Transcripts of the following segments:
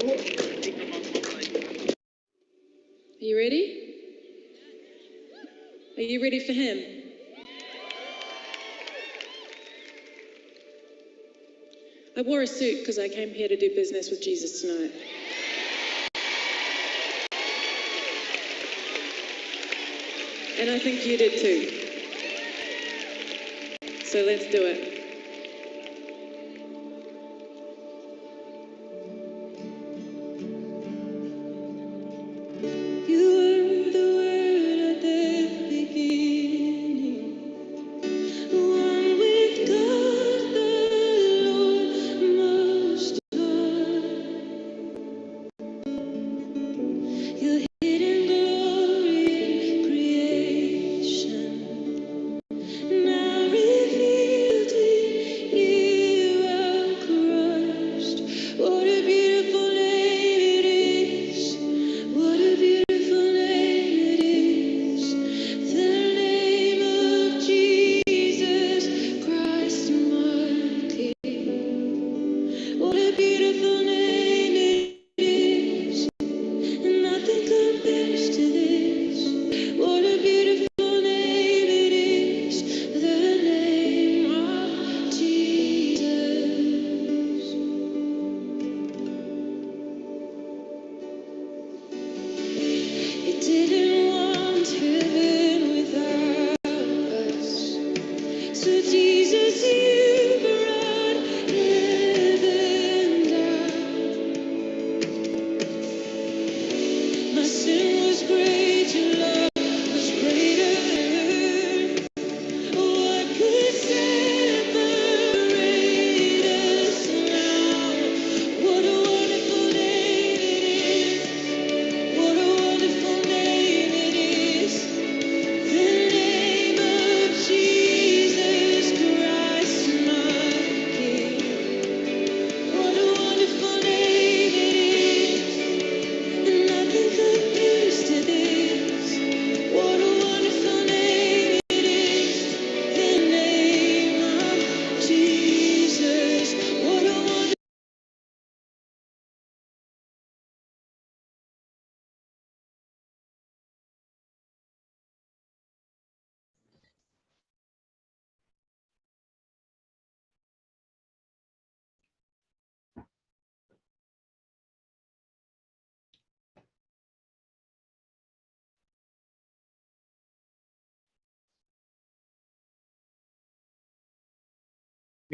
Are you ready? Are you ready for him? I wore a suit because I came here to do business with Jesus tonight. And I think you did too. So let's do it.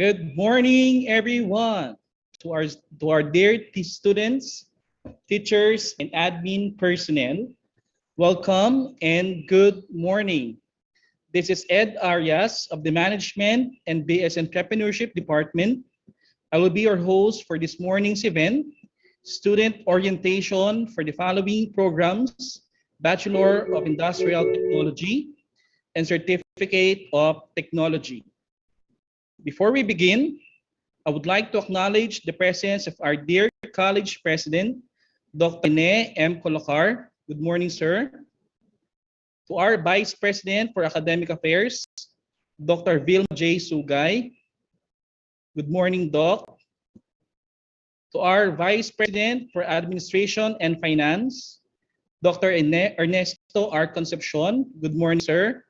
Good morning, everyone. To our dear students, teachers, and admin personnel, welcome and good morning. This is Ed Arias of the Management and BS Entrepreneurship Department. I will be your host for this morning's event, student orientation for the following programs: Bachelor of Industrial Technology and Certificate of Technology. Before we begin, I would like to acknowledge the presence of our dear college president, Dr. Ne M. Colocar. Good morning, sir. To our vice president for academic affairs, Dr. Vilma J. Sugay. Good morning, Doc. To our vice president for administration and finance, Dr. Ernesto R. Concepcion. Good morning, sir.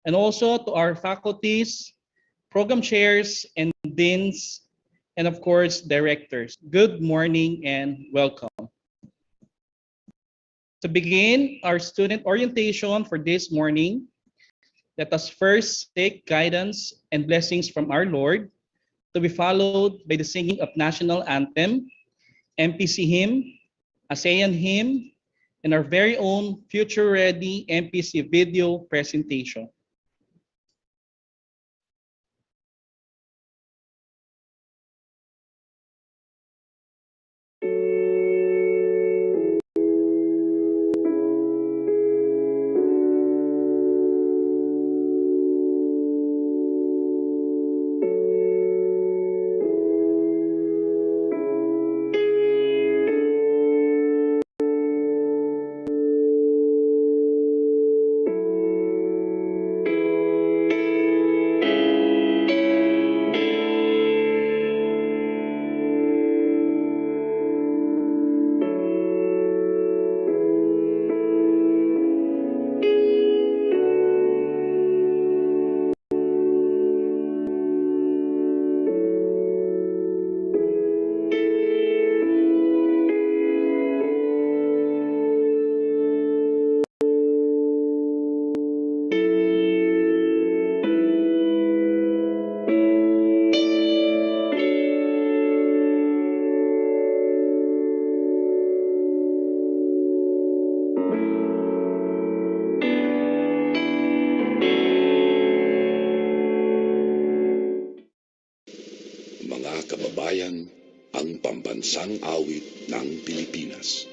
And also to our faculties, program chairs, and deans, and of course, directors. Good morning and welcome. To begin our student orientation for this morning, let us first seek guidance and blessings from our Lord, to be followed by the singing of national anthem, MPC hymn, ASEAN hymn, and our very own future-ready MPC video presentation. Pambansang Awit ng Pilipinas.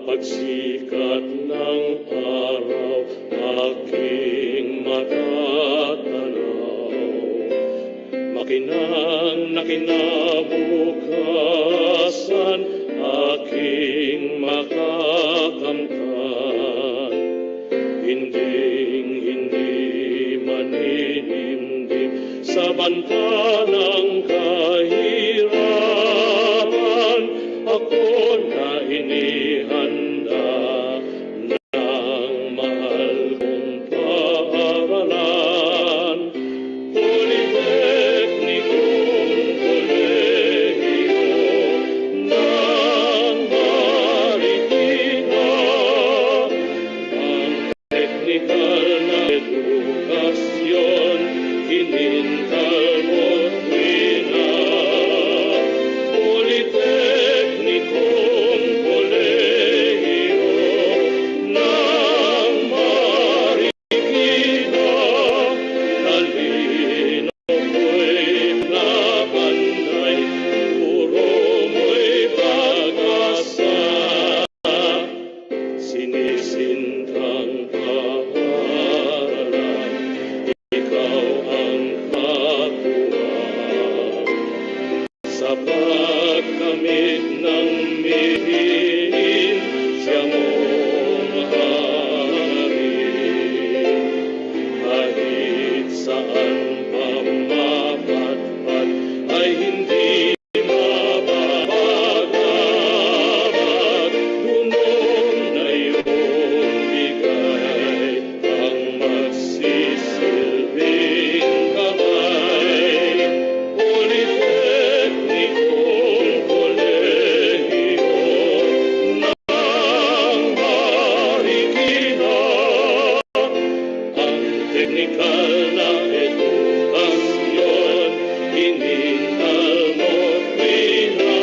Pagsikat ng araw, aking matatanaw. Makinang na kinabukasan, aking makakamtan. Hindi maninimdim sa banta ng kahirapan. Ako na inihanda ng mahal kong paaralan. Politeknikong kolehiyo ng Marikina, ang teknikal na edukasyon, hinintal mo't wina. Politeknikong kolehiyo ng Marikina, talino ko'y napanday, puro mo'y pag-asa. Sinisintang paaralan, ikaw ang katuwang sa pagkamit ng mihin, siya mong hangarin. Kahit saan pa mapatpat ay hindi mapapagabag. Dunon na iyong bigay ang magsisilbing kamay. Politeknikong kolehiyo ng Marikina, ang teknikal na edukasyon, hinintal mo't wina.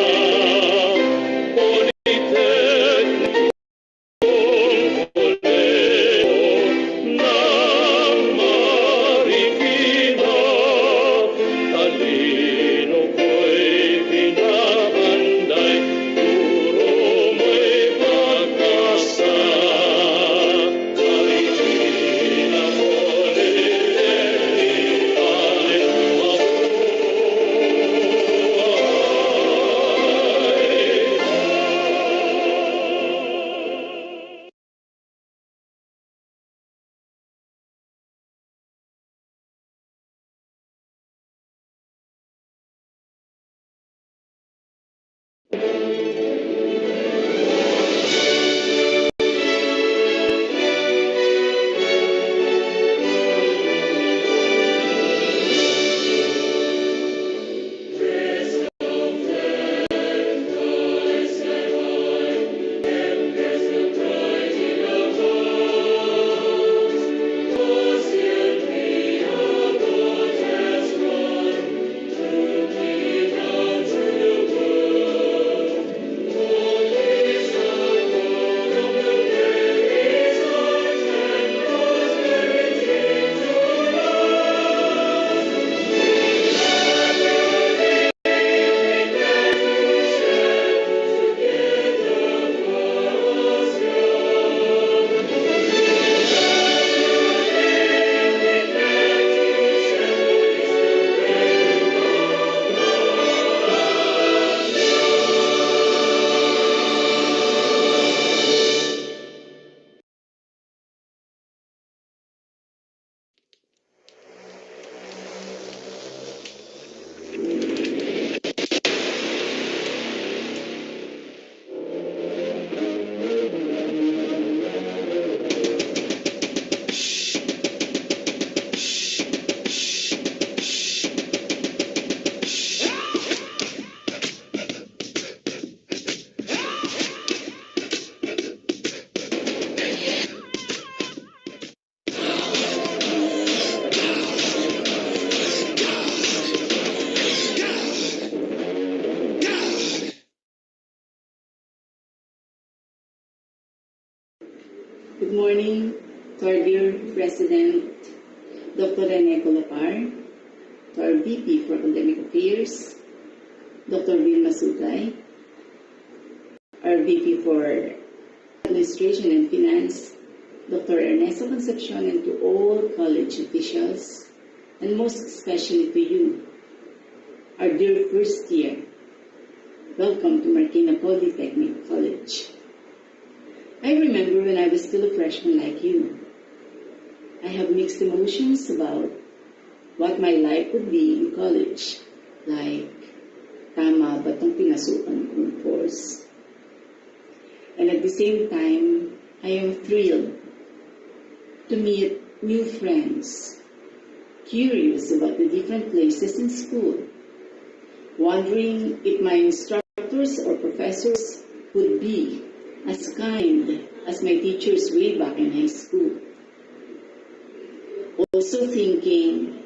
Politeknikong kolehiyo ng Marikina, talino ko'y pinapanday, puro mo'y pag-asa. Marikina Politeknikong Good morning to our dear President, Dr. Rene Colapar, to our VP for Academic Affairs, Dr. Vilma Sugay, our VP for Administration and Finance, Dr. Ernesto Concepcion, and to all college officials, and most especially to you, our dear first year. Welcome to Marikina Polytechnic College. I remember when I was still a freshman like you. I have mixed emotions about what my life would be in college. Like, tama ba itong pinasukan kong course? And at the same time, I am thrilled to meet new friends, curious about the different places in school, wondering if my instructors or professors would be as kind as my teachers way back in high school. Also thinking,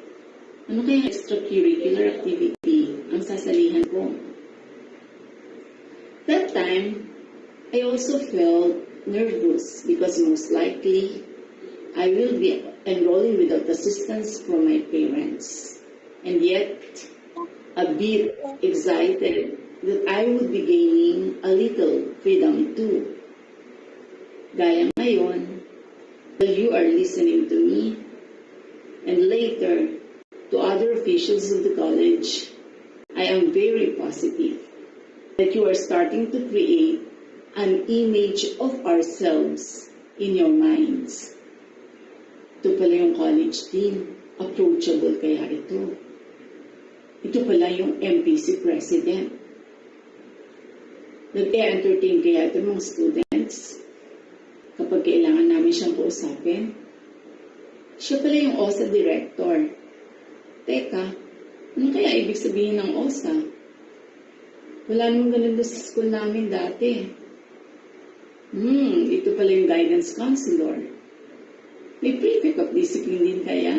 ano kaya extracurricular activity ang sasalihan ko? That time, I also felt nervous because most likely, I will be enrolling without assistance from my parents. And yet, a bit excited that I would be gaining a little freedom too. Gaya ngayon, while you are listening to me, and later to other officials of the college, I am very positive that you are starting to create an image of ourselves in your minds. Ito pala yung college team, approachable kaya ito. Ito pala yung MPC president. Nag-entertain kaya ito mga students kapag kailangan namin siyang kausapin. Siya pala yung OSA director. Teka, ano kaya ibig sabihin ng OSA? Wala namang ganun sa school namin dati. Ito pala yung guidance counselor. May prefect of discipline din kaya?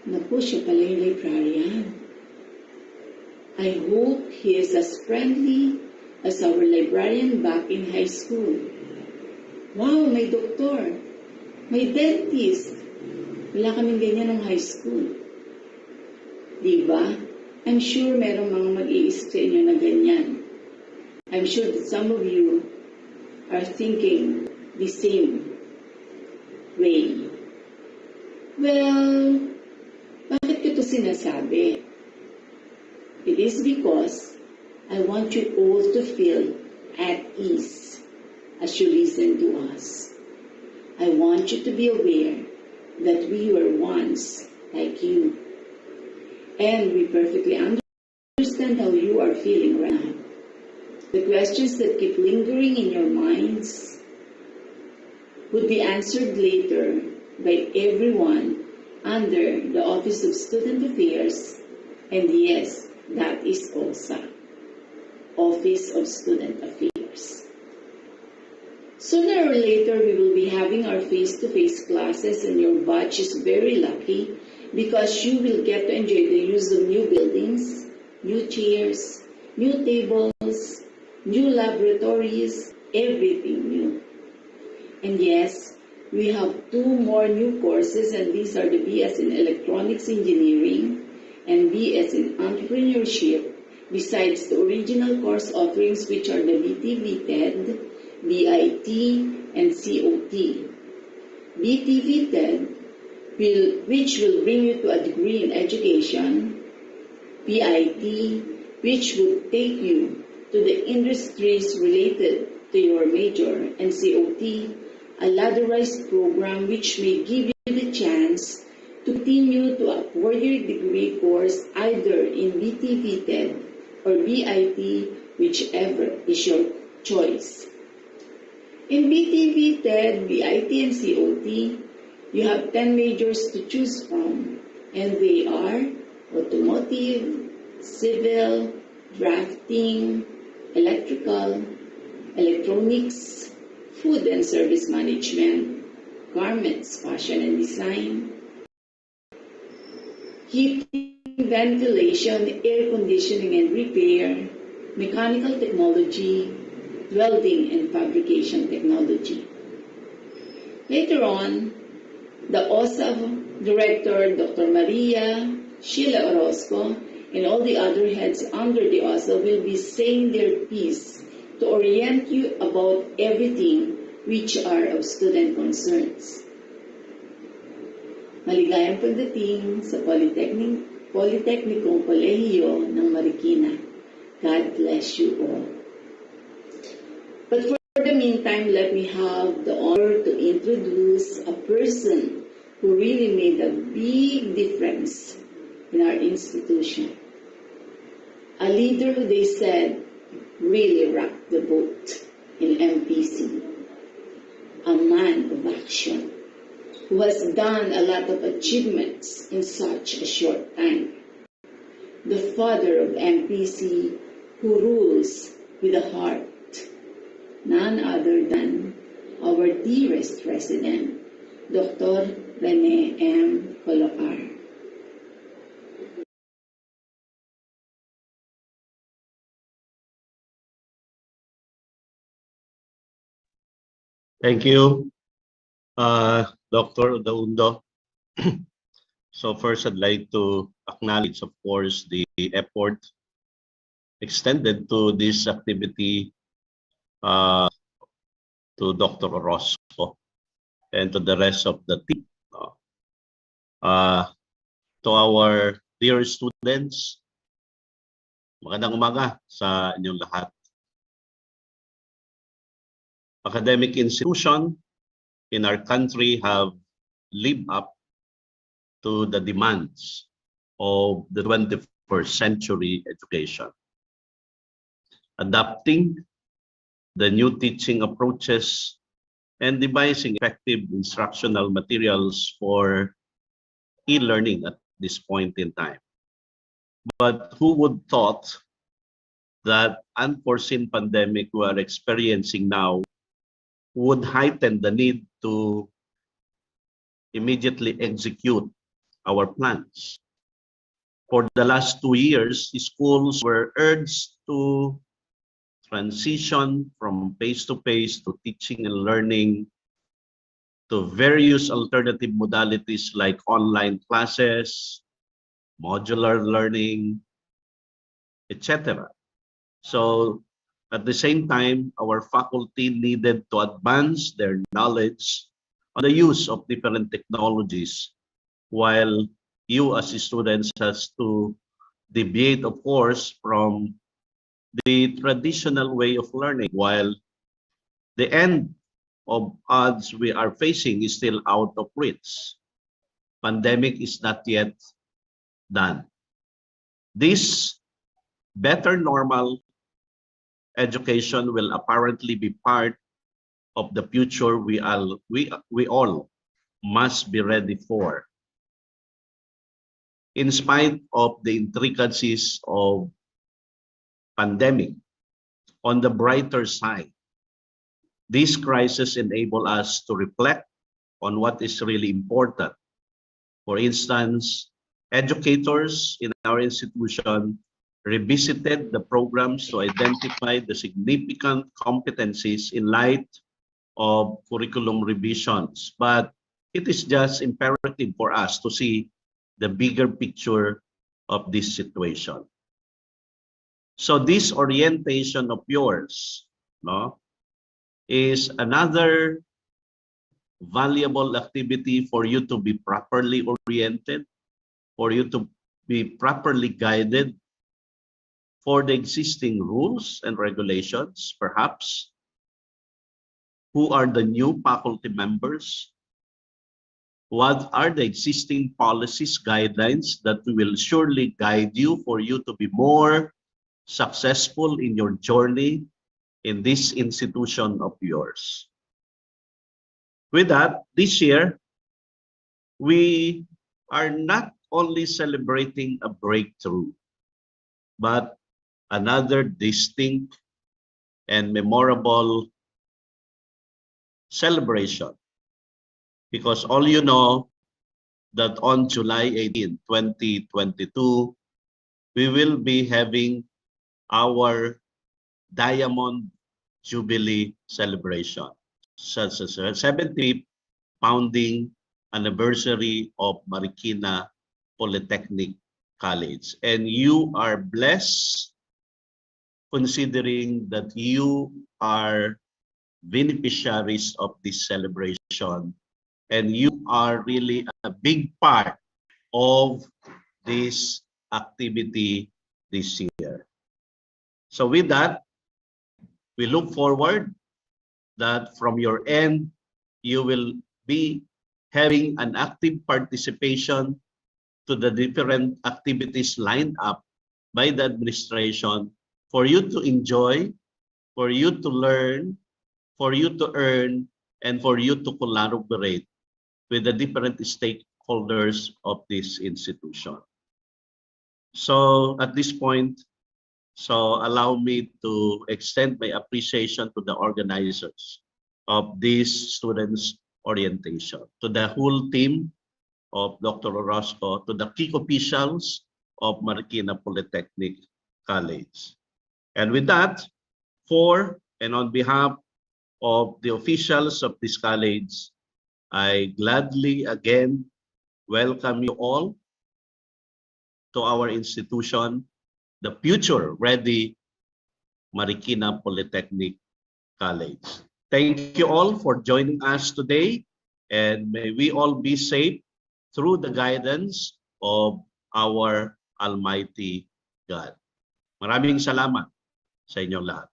Naku, siya pala yung librarian. I hope he is as friendly as our librarian back in high school. Wow, may doktor. May dentist. Wala kaming ganyan ng high school. Diba? I'm sure merong mga mag-iisip sa inyo na ganyan. I'm sure that some of you are thinking the same way. Well, bakit ko ito sinasabi? It is because I want you all to feel at ease as you listen to us. I want you to be aware that we were once like you. And we perfectly understand how you are feeling right now. The questions that keep lingering in your minds would be answered later by everyone under the Office of Student Affairs, and yes, that is OSA, Office of Student Affairs. Sooner or later, we will be having our face-to-face classes, and your batch is very lucky because you will get to enjoy the use of new buildings, new chairs, new tables, new laboratories, everything new. And yes, we have 2 more new courses, and these are the BS in Electronics Engineering and BS in Entrepreneurship, besides the original course offerings, which are the BTV-TED, BIT, and COT. BTV-TED, which will bring you to a degree in education, BIT, which will take you to the industries related to your major, and COT, a ladderized program which may give you the chance to continue to a 4-year degree course either in BTV-TED or BIT, whichever is your choice. In BTV-TED, BIT, and COT, you have 10 majors to choose from, and they are automotive, civil, drafting, electrical, electronics, food and service management, garments, fashion and design, heating, ventilation, air conditioning and repair, mechanical technology, welding and fabrication technology. Later on, the OSAV director, Dr. Maria Sheila Orozco, and all the other heads under the OSAV will be saying their piece to orient you about everything which are of student concerns. Maligayang pagdating sa Politeknikong Kolehiyo ng Marikina. God bless you all. But for the meantime, let me have the honor to introduce a person who really made a big difference in our institution. A leader who they said really rocked the boat in MPC. A man of action who has done a lot of achievements in such a short time. The father of MPC who rules with a heart. None other than our dearest president, Dr. Rene M. Colocar. Thank you, Dr. Daundo. So first, I'd like to acknowledge, of course, the effort extended to this activity to Dr. Orozco and to the rest of the team. To our dear students, magandang umaga sa inyong lahat. Academic institutions in our country have lived up to the demands of the 21st century education, adapting the new teaching approaches and devising effective instructional materials for e-learning at this point in time. But who would thought that unforeseen pandemic we are experiencing now would heighten the need to immediately execute our plans. For the last 2 years, schools were urged to transition from face-to-face to teaching and learning to various alternative modalities like online classes, modular learning, etc. So at the same time, our faculty needed to advance their knowledge on the use of different technologies, while you as students has to deviate, of course, from the traditional way of learning, while the end of odds we are facing is still out of reach. Pandemic is not yet done. This better normal education will apparently be part of the future we all must be ready for. In spite of the intricacies of pandemic, on the brighter side, this crisis enable us to reflect on what is really important. For instance, educators in our institution revisited the programs to identify the significant competencies in light of curriculum revisions. But it is just imperative for us to see the bigger picture of this situation. So this orientation of yours, is another valuable activity for you to be properly oriented, for you to be properly guided for the existing rules and regulations, perhaps, who are the new faculty members, what are the existing policies, guidelines that will surely guide you for you to be more successful in your journey in this institution of yours. With that, this year, we are not only celebrating a breakthrough, but another distinct and memorable celebration. Because all you know that on July 18, 2022, we will be having our Diamond Jubilee celebration. So 70th founding anniversary of Marikina Polytechnic College. And you are blessed considering that you are beneficiaries of this celebration, and you are really a big part of this activity this year. So with that, we look forward that from your end, you will be having an active participation to the different activities lined up by the administration for you to enjoy, for you to learn, for you to earn, and for you to collaborate with the different stakeholders of this institution. So at this point, allow me to extend my appreciation to the organizers of this students' orientation, to the whole team of Dr. Orozco, to the key officials of Marikina Polytechnic College. And with that, for and on behalf of the officials of this college, I gladly again welcome you all to our institution, the future-ready Marikina Polytechnic College. Thank you all for joining us today, and may we all be safe through the guidance of our Almighty God. Maraming salamat sa inyong lahat.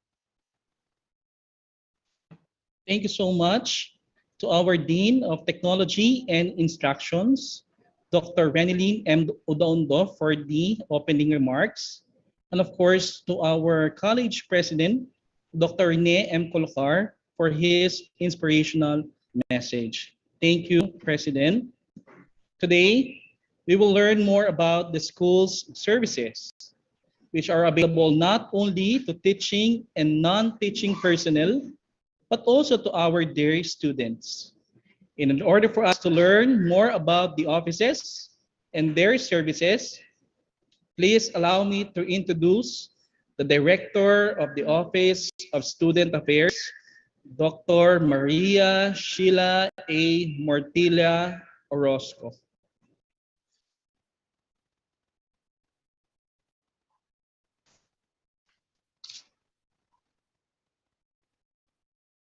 Thank you so much to our Dean of Technology and Instructions, Dr. Renilyn M. Udaondo, for the opening remarks. And of course, to our college president, Dr. Rene M. Colocar, for his inspirational message. Thank you, President. Today, we will learn more about the school's services, which are available not only to teaching and non-teaching personnel, but also to our dear students. In order for us to learn more about the offices and their services, please allow me to introduce the Director of the Office of Student Affairs, Dr. Maria Sheila A. Mortilla Orozco.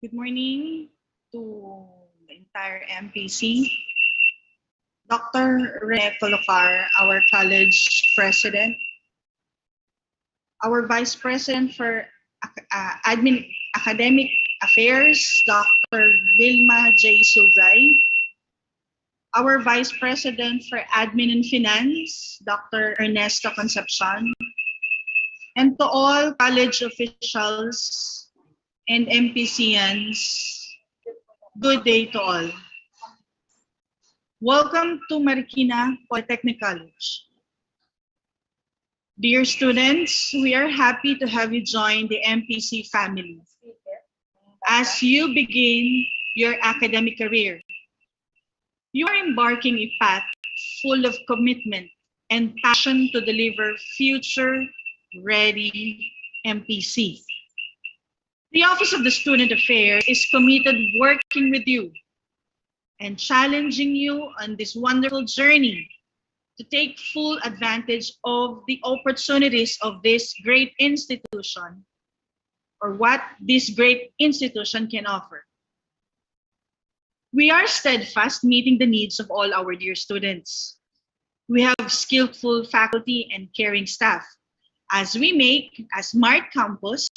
Good morning to the entire MPC. Dr. Rene Colocar, our college president. Our vice president for academic affairs, Dr. Vilma J. Sugay. Our vice president for admin and finance, Dr. Ernesto Concepcion. And to all college officials and MPCians, good day to all. Welcome to Marikina Polytechnic College. Dear students, we are happy to have you join the MPC family as you begin your academic career. You are embarking a path full of commitment and passion to deliver future-ready MPC. The Office of the Student Affairs is committed working with you and challenging you on this wonderful journey to take full advantage of the opportunities of this great institution, or what this great institution can offer. We are steadfast meeting the needs of all our dear students. We have skillful faculty and caring staff as we make a smart campus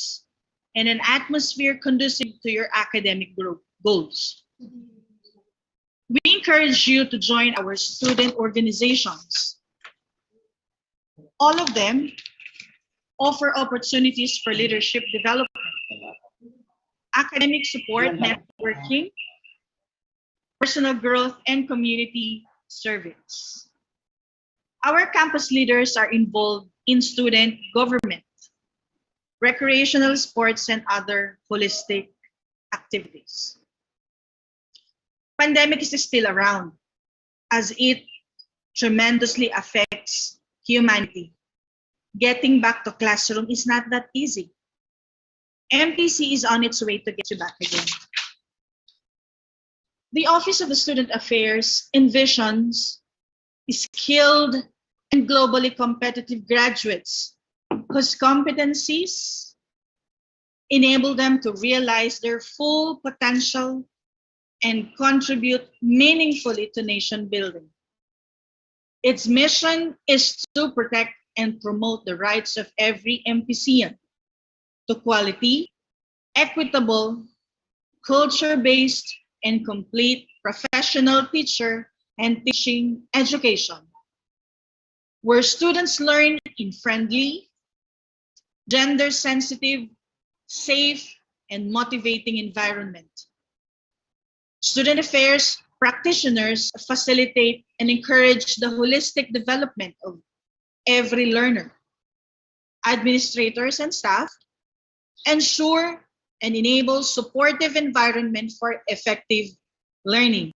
and an atmosphere conducive to your academic goals. We encourage you to join our student organizations. All of them offer opportunities for leadership development, academic support, networking, personal growth, and community service. Our campus leaders are involved in student government, recreational sports, and other holistic activities. Pandemic is still around as it tremendously affects humanity. Getting back to classroom is not that easy. MPC is on its way to get you back again. The Office of the Student Affairs envisions skilled and globally competitive graduates whose competencies enable them to realize their full potential and contribute meaningfully to nation building. Its mission is to protect and promote the rights of every MPCian to quality, equitable, culture-based, and complete professional teacher and teaching education, where students learn in friendly, gender-sensitive, safe, and motivating environment. Student affairs practitioners facilitate and encourage the holistic development of every learner. Administrators and staff ensure and enable supportive environment for effective learning.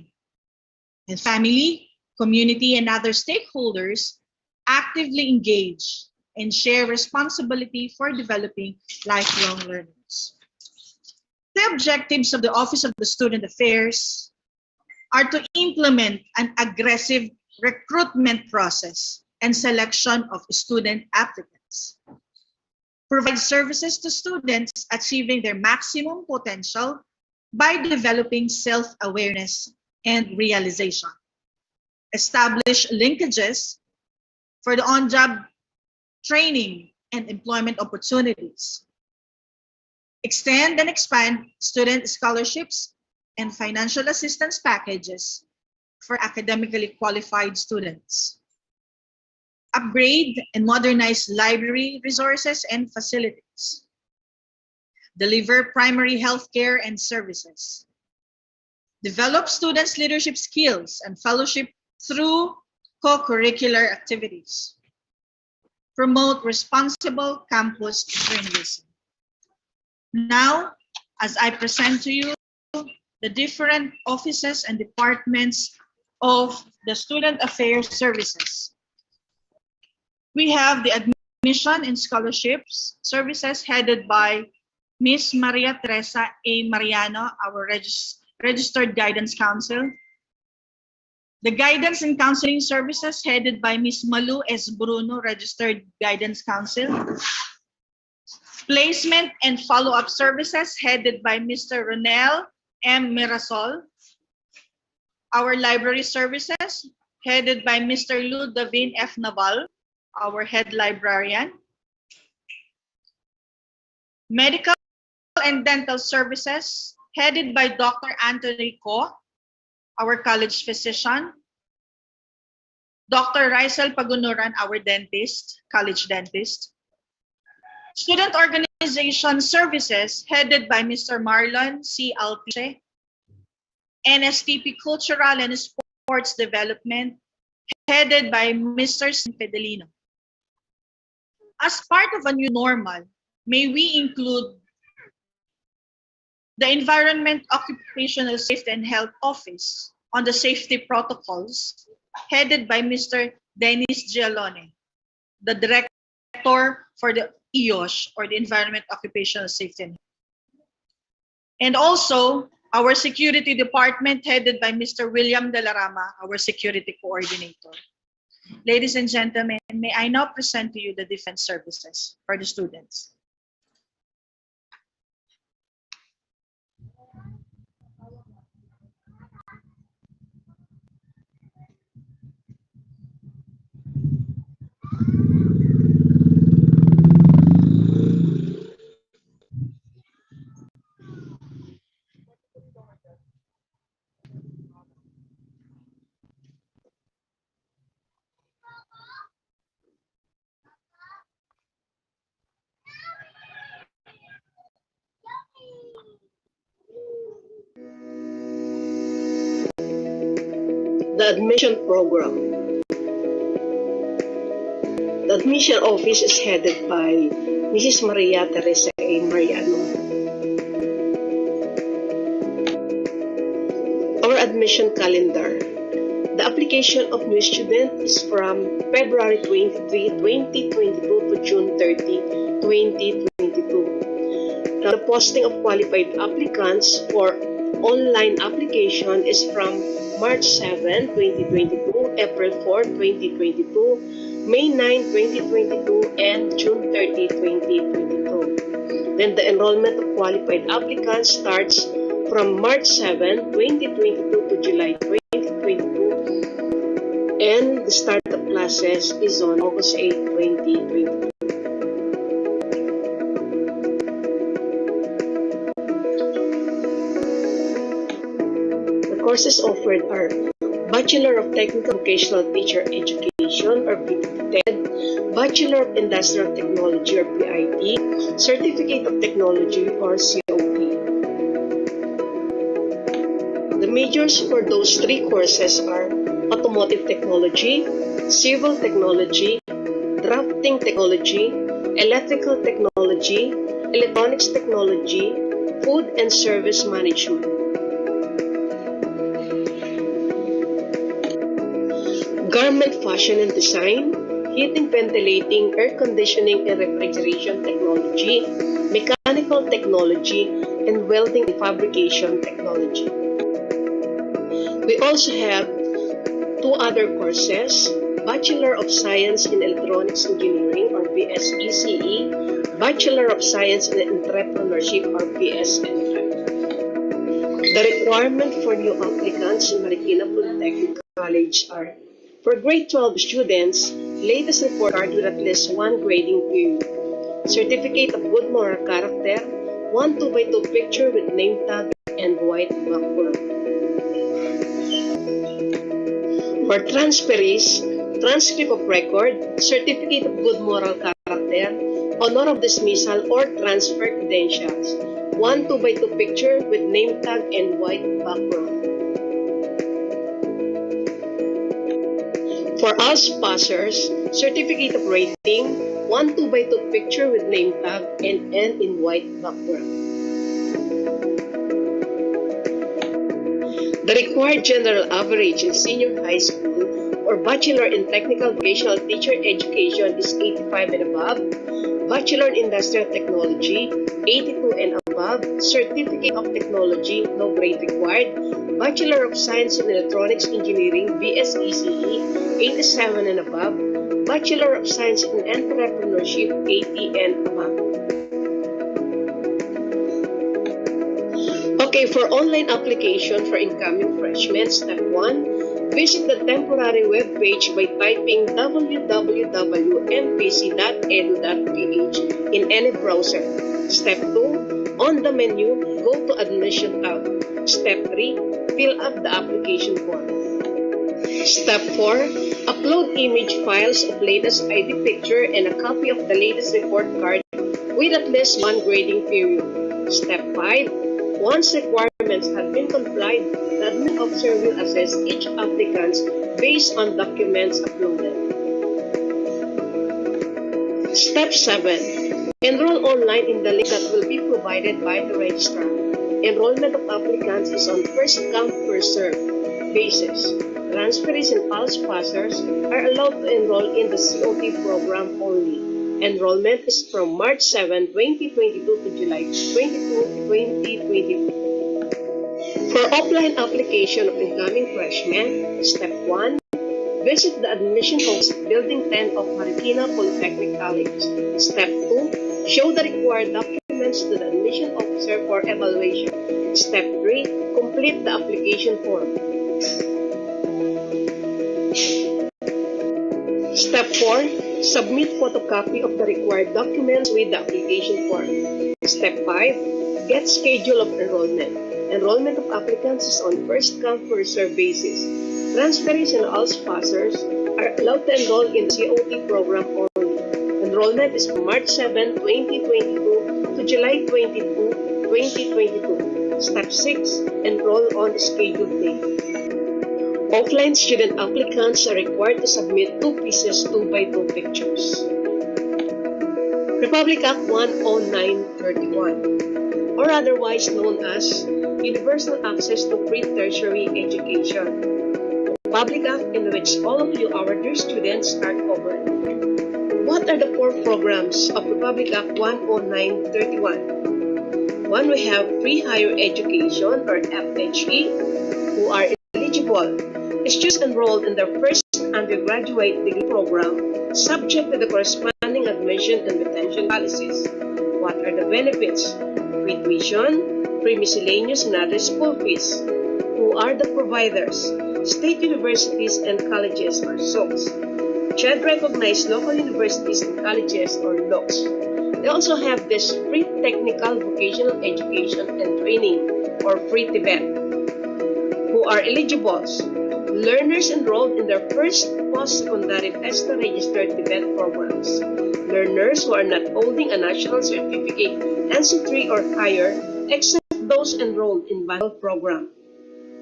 And family, community, and other stakeholders actively engage and share responsibility for developing lifelong learners. The objectives of the Office of the Student Affairs are to implement an aggressive recruitment process and selection of student applicants, provide services to students achieving their maximum potential by developing self-awareness and realization, establish linkages for the on-job training and employment opportunities, extend and expand student scholarships and financial assistance packages for academically qualified students, upgrade and modernize library resources and facilities, deliver primary health care and services, develop students' leadership skills and fellowship through co-curricular activities, promote responsible campus journalism. Now, as I present to you the different offices and departments of the Student Affairs Services. We have the Admission and Scholarships Services headed by Ms. Maria Teresa A. Mariano, our Registered Guidance Counsel. The Guidance and Counseling Services headed by Ms. Malu S. Bruno, Registered Guidance Counsel. Placement and Follow-up Services headed by Mr. Ronel M. Mirasol. Our Library Services headed by Mr. Ludovin F. Naval, our Head Librarian. Medical and Dental Services headed by Dr. Anthony Ko, our College Physician. Dr. Raisel Pagunuran, our Dentist, College Dentist. Student Organization Services headed by Mr. Marlon C. Alpiche. NSTP Cultural and Sports Development headed by Mr. Fidelino. As part of a new normal, may we include the Environment, Occupational Safety and Health Office on the safety protocols headed by Mr. Dennis Gialone, the Director for the EOSH, or the Environment, Occupational Safety and Health. And also our Security Department headed by Mr. William De La Rama, our Security Coordinator. Ladies and gentlemen, may I now present to you the defense services for the students. The admission program. The admission office is headed by Mrs. Maria Teresa A. Mariano. Our admission calendar. The application of new student is from February 23, 2022 to June 30, 2022. Now, the posting of qualified applicants for online application is from March 7, 2022, April 4, 2022, May 9, 2022, and June 30, 2022. Then the enrollment of qualified applicants starts from March 7, 2022 to July 2022, and the start of classes is on August 8, 2022. The courses offered are Bachelor of Technical Vocational Teacher Education or BTED, Bachelor of Industrial Technology or PIT, Certificate of Technology or COT. The majors for those three courses are Automotive Technology, Civil Technology, Drafting Technology, Electrical Technology, Electronics Technology, Food and Service Management. Garment Fashion and Design, Heating, Ventilating, Air Conditioning and Refrigeration Technology, Mechanical Technology, and Welding and Fabrication Technology. We also have two other courses, Bachelor of Science in Electronics Engineering or BSECE, Bachelor of Science in Entrepreneurship or BSENTRE. The requirement for new applicants in Marikina Polytechnic College are for grade 12 students, latest report card with at least one grading period, certificate of good moral character, 1 2x2 picture with name tag and white background. For transferees, transcript of record, certificate of good moral character, honor of dismissal or transfer credentials, 1 2x2 picture with name tag and white background. For ALS passers, certificate of rating, 1 2x2 picture with name tag and N in white background. The required general average in senior high school or Bachelor in Technical Vocational Teacher Education is 85 and above, Bachelor in Industrial Technology, 82 and above, Certificate of Technology, no grade required, Bachelor of Science in Electronics Engineering, BSECE, 87 and above, Bachelor of Science in Entrepreneurship, 80 and above. Okay, for online application for incoming freshmen, step 1, visit the temporary web page by typing www.mpc.edu.ph in any browser. Step 2, on the menu, go to Admission tab. Step 3, fill up the application form. Step 4, upload image files of latest ID picture and a copy of the latest report card with at least one grading period. Step 5, once requirements have been complied, the admin officer will assess each applicant based on documents uploaded. Step 7, enroll online in the link that will be provided by the registrar. Enrollment of applicants is on first come, first serve basis. Transferees and ALS passers are allowed to enroll in the COT program only. Enrollment is from March 7, 2022 to July 22, 2022. For offline application of incoming freshmen, Step 1, visit the admission office, Building 10 of Marikina Polytechnic College. Step 2, show the required documents to the admission officer for evaluation. Step 3, complete the application form. Step 4, submit photocopy of the required documents with the application form. Step 5, get schedule of enrollment. Enrollment of applicants is on first come, first serve basis. Transferees and ALS passers are allowed to enroll in the COT program only. Enrollment is from March 7, 2022 to July 22, 2022. Step 6, enroll on scheduled date. Offline student applicants are required to submit 2 pieces 2x2 pictures. Republic Act 10931, or otherwise known as Universal Access to Pre-Tertiary Education. Republic Act in which all of you, our dear students, are covered. What are the 4 programs of Republic Act 10931? One, we have pre-higher education or FHE, who are eligible. Students enrolled in their first undergraduate degree program subject to the corresponding admission and retention policies. What are the benefits? Free tuition, free miscellaneous and other school fees. Who are the providers? State universities and colleges or SOCs. CHED-recognized local universities and colleges or LOCs. They also have this free technical vocational education and training or free TVET. Who are eligibles? Learners enrolled in their first post-secondary TESTA registered TVET programs. Learners who are not holding a national certificate NC3 or higher except those enrolled in bundle program.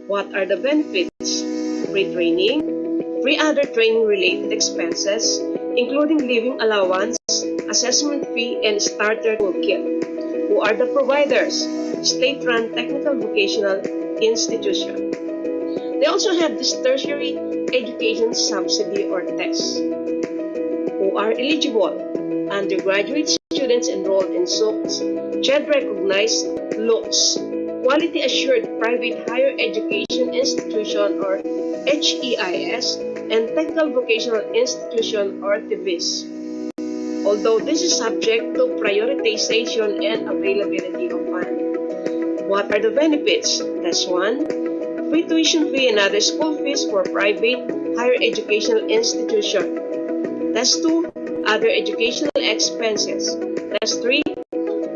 What are the benefits? Free training, free other training-related expenses, including living allowance, assessment fee, and starter toolkit. Who are the providers? State-run technical vocational institution. They also have this tertiary education subsidy or TES. Who are eligible? Undergraduate students enrolled in SOCs, CHED-recognized LOCs, Quality Assured Private Higher Education Institution or HEIS, and Technical Vocational Institution or TVIS. Although this is subject to prioritization and availability of funds. What are the benefits? That's 1. Free tuition fee and other school fees for private higher educational institution. That's 2. Other educational expenses. That's 3.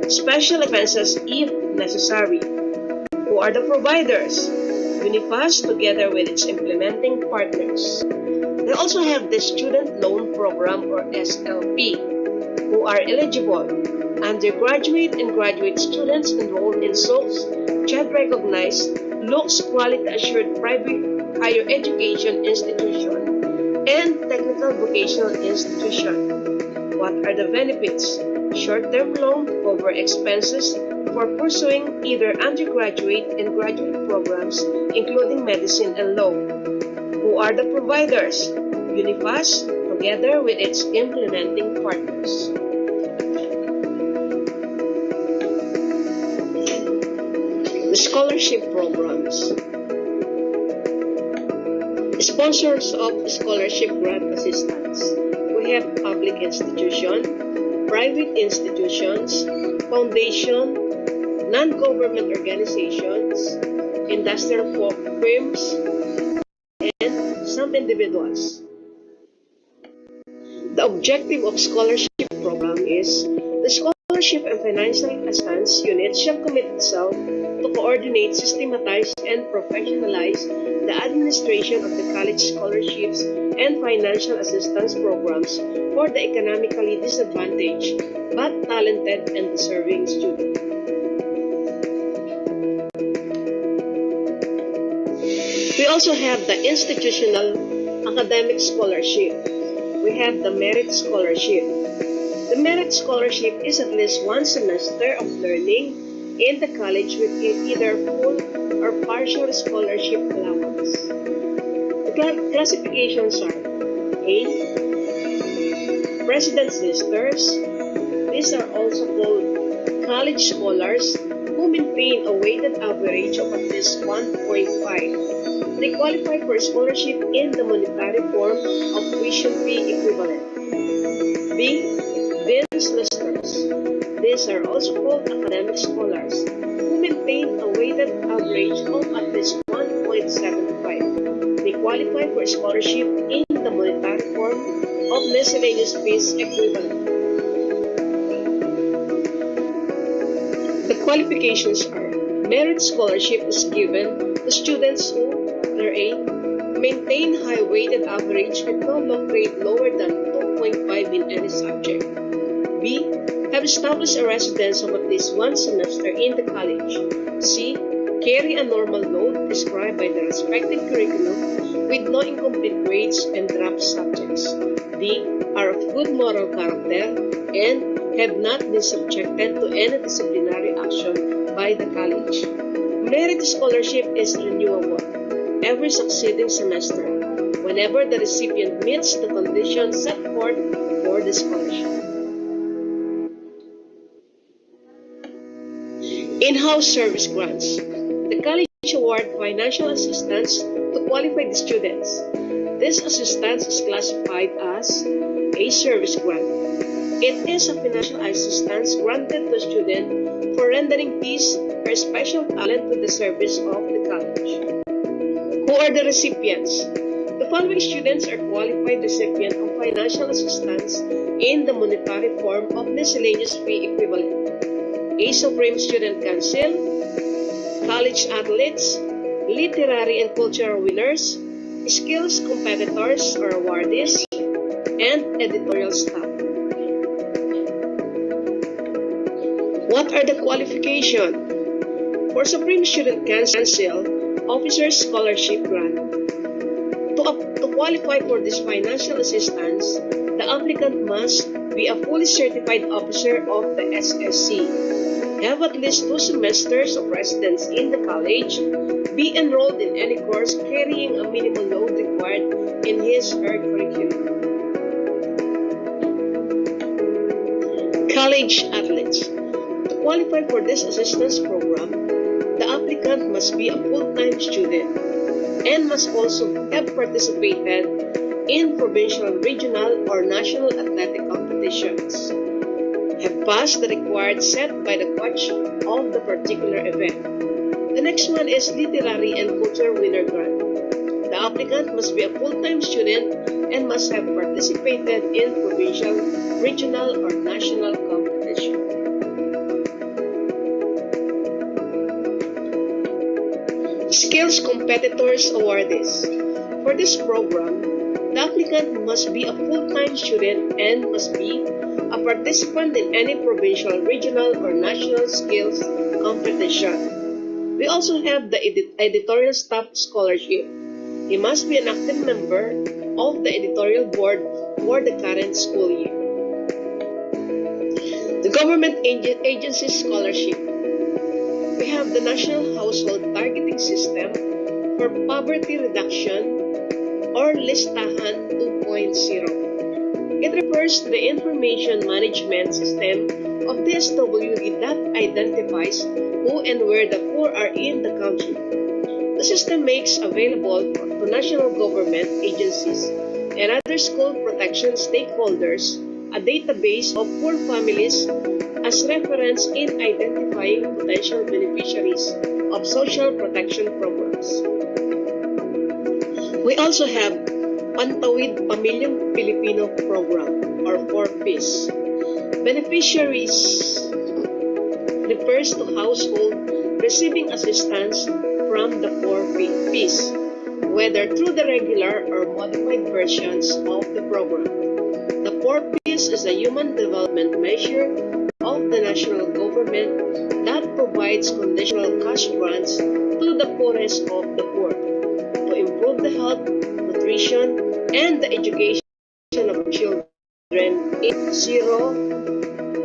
Special expenses if necessary. Who are the providers? UNIFAS together with its implementing partners. They also have the Student Loan Program or SLP. Who are eligible? Undergraduate and graduate students enrolled in SOCs, CHED-recognized LOCs Quality Assured Private Higher Education Institution, and Technical Vocational Institution. What are the benefits? Short-term loan to cover expenses for pursuing either undergraduate and graduate programs, including medicine and law. Who are the providers? UNIFAS, together with its implementing partners. The scholarship programs. Sponsors of scholarship grant assistance. We have public institution, private institutions, foundation, non-government organizations, industrial firms, and some individuals. The objective of scholarship program is the scholarship and financial assistance unit shall commit itself to coordinate, systematize, and professionalize the administration of the college scholarships and financial assistance programs for the economically disadvantaged but talented and deserving students. We also have the institutional academic scholarship. We have the merit scholarship. The merit scholarship is at least one semester of learning in the college with either full or partial scholarship allowance. The classifications are A. President's Listers. These are also called college scholars who maintain a weighted average of at least 1.5. They qualify for scholarship in the monetary form of tuition fee equivalent. B. Dean's Listers. These are also called academic scholars who maintain a weighted average of at least 1.75. They qualify for scholarship in the monetary form of miscellaneous fees equivalent. The qualifications are: merit scholarship is given to students who, letter A, maintain high weighted average with no log grade lower than 2.5 in any subject. B. Have established a residence of at least one semester in the college. C. Carry a normal load prescribed by the respective curriculum with no incomplete grades and drop subjects. D. Are of good moral character and have not been subjected to any disciplinary action by the college. Merit scholarship is renewable every succeeding semester whenever the recipient meets the conditions set forth for the scholarship. In-house service grants. The college award financial assistance to qualified students. This assistance is classified as a service grant. It is a financial assistance granted to a student for rendering his or special talent to the service of the college. Who are the recipients? The following students are qualified recipient of financial assistance in the monetary form of miscellaneous fee equivalent. A Supreme Student Council, college athletes, literary and cultural winners, skills competitors or awardees, and editorial staff. What are the qualifications? For Supreme Student Council, Officer's Scholarship Grant. To qualify for this financial assistance, the applicant must be a fully certified officer of the SSC, have at least 2 semesters of residence in the college, be enrolled in any course carrying a minimum load required in his or her curriculum. College athletes. To qualify for this assistance program, the applicant must be a full-time student and must also have participated in provincial, regional, or national athletic competitions, have passed the required set by the coach of the particular event. The next one is literary and cultural winner grant. The applicant must be a full-time student and must have participated in provincial, regional, or national competition. Skills Competitors Awardees. For this program, the applicant must be a full-time student and must be a participant in any provincial, regional, or national skills competition. We also have the editorial staff scholarship. He must be an active member of the editorial board for the current school year. The government agency scholarship. We have the National Household Targeting System for Poverty Reduction or Listahan 2.0. It refers to the information management system of the SWD that identifies who and where the poor are in the country. The system makes available to national government agencies and other school protection stakeholders a database of poor families as reference in identifying potential beneficiaries of social protection programs. We also have Pantawid Pamilyang Pilipino Program or 4Ps. Beneficiaries refers to household receiving assistance from the 4Ps, whether through the regular or modified versions of the program. The 4Ps is a human development measure of the national government that provides conditional cash grants to the poorest of the poor to improve the health, nutrition, and the education of children in 0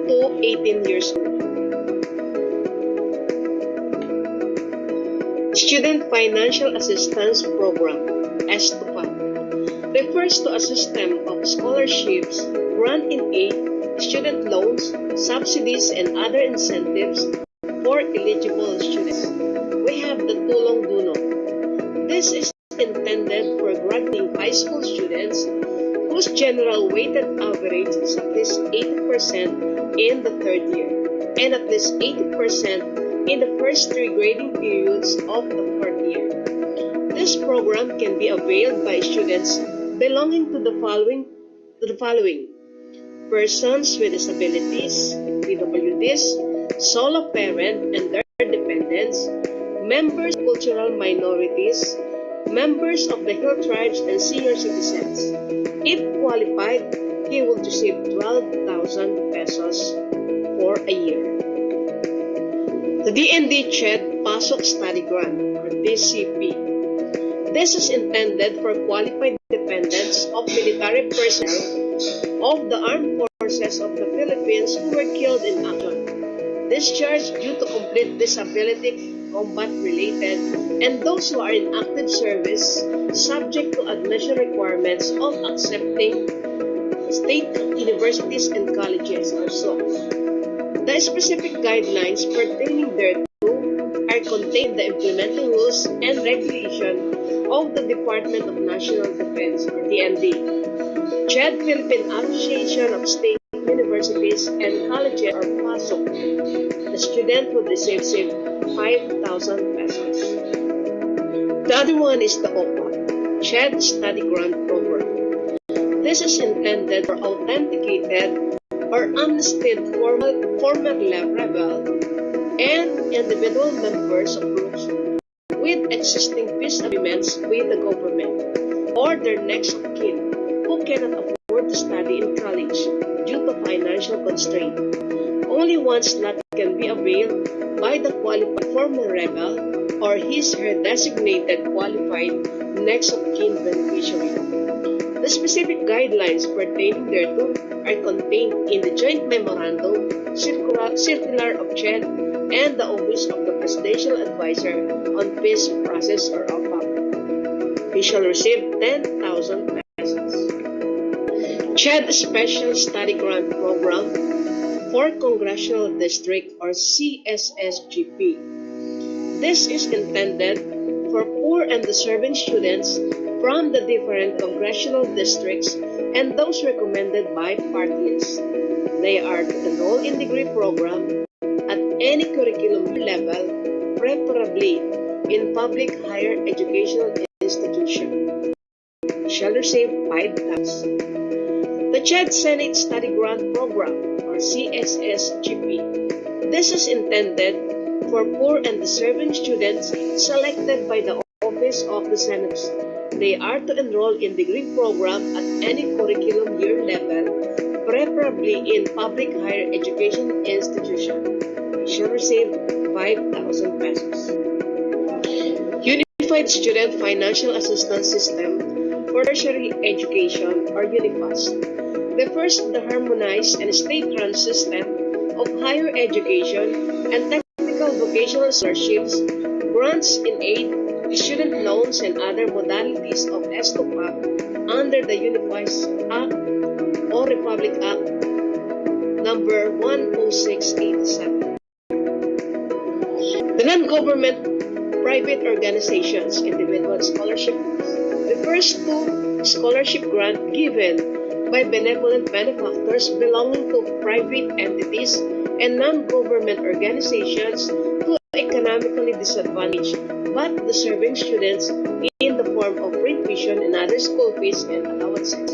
to 18 years old. Student Financial Assistance Program (STUPA) refers to a system of scholarships, grant in aid, student loans, subsidies, and other incentives for eligible students. We have the Tulong Dunong. This is intended for granting high school students whose general weighted average is at least 80% in the third year and at least 80% in the first 3 grading periods of the fourth year. This program can be availed by students belonging to the following: persons with disabilities, PWDs, solo parent and their dependents, members of cultural minorities, members of the hill tribes, and senior citizens. If qualified, he will receive 12,000 pesos for a year. The DND CHED Pasok Study Grant or DCP. This is intended for qualified dependents of military personnel of the armed forces of the Philippines who were killed in action, discharged due to complete disability, combat-related, and those who are in active service subject to admission requirements of accepting state universities and colleges or SOCs. The specific guidelines pertaining thereto contained the implementing rules and regulation of the Department of National Defense, or DND, CHED Philippine Association of State Universities and Colleges, or PASO. The student would receive 5,000 pesos. The other one is the OPA, CHED Study Grant Program. This is intended for authenticated or amnestied former rebel and individual members of groups with existing peace agreements with the government or their next of kin who cannot afford to study in college due to financial constraint. Only one slot can be availed by the qualified former rebel or his/her designated qualified next of kin beneficiary. The specific guidelines pertaining thereto are contained in the Joint Memorandum Circular of CHED and the Office of the Presidential Advisor on Peace Process, or OPA. He shall receive 10,000 pesos. CHED Special Study Grant Program for Congressional District, or CSSGP. This is intended for poor and deserving students from the different congressional districts and those recommended by party lists. They are to enroll in degree program at any curriculum level, preferably in public higher educational institution. Shall receive 5,000. The CHED Senate Study Grant Program, or CSSGP. This is intended for poor and deserving students selected by the Office of the Senate. They are to enroll in degree program at any curriculum year level, preferably in public higher education institution. They shall receive 5,000 pesos. Unified Student Financial Assistance System for Tertiary Education, or UNIFAS, refers to the harmonized and state-run system of higher education and technical vocational scholarships, grants in aid, student loans, and other modalities of ESTOPA under the UNIFAS Act or Republic Act number 10687. The non-government private organizations individual scholarship refers to scholarship grant given by benevolent benefactors belonging to private entities and non-government organizations to economically disadvantaged but deserving students in the form of free tuition and other school fees and allowances.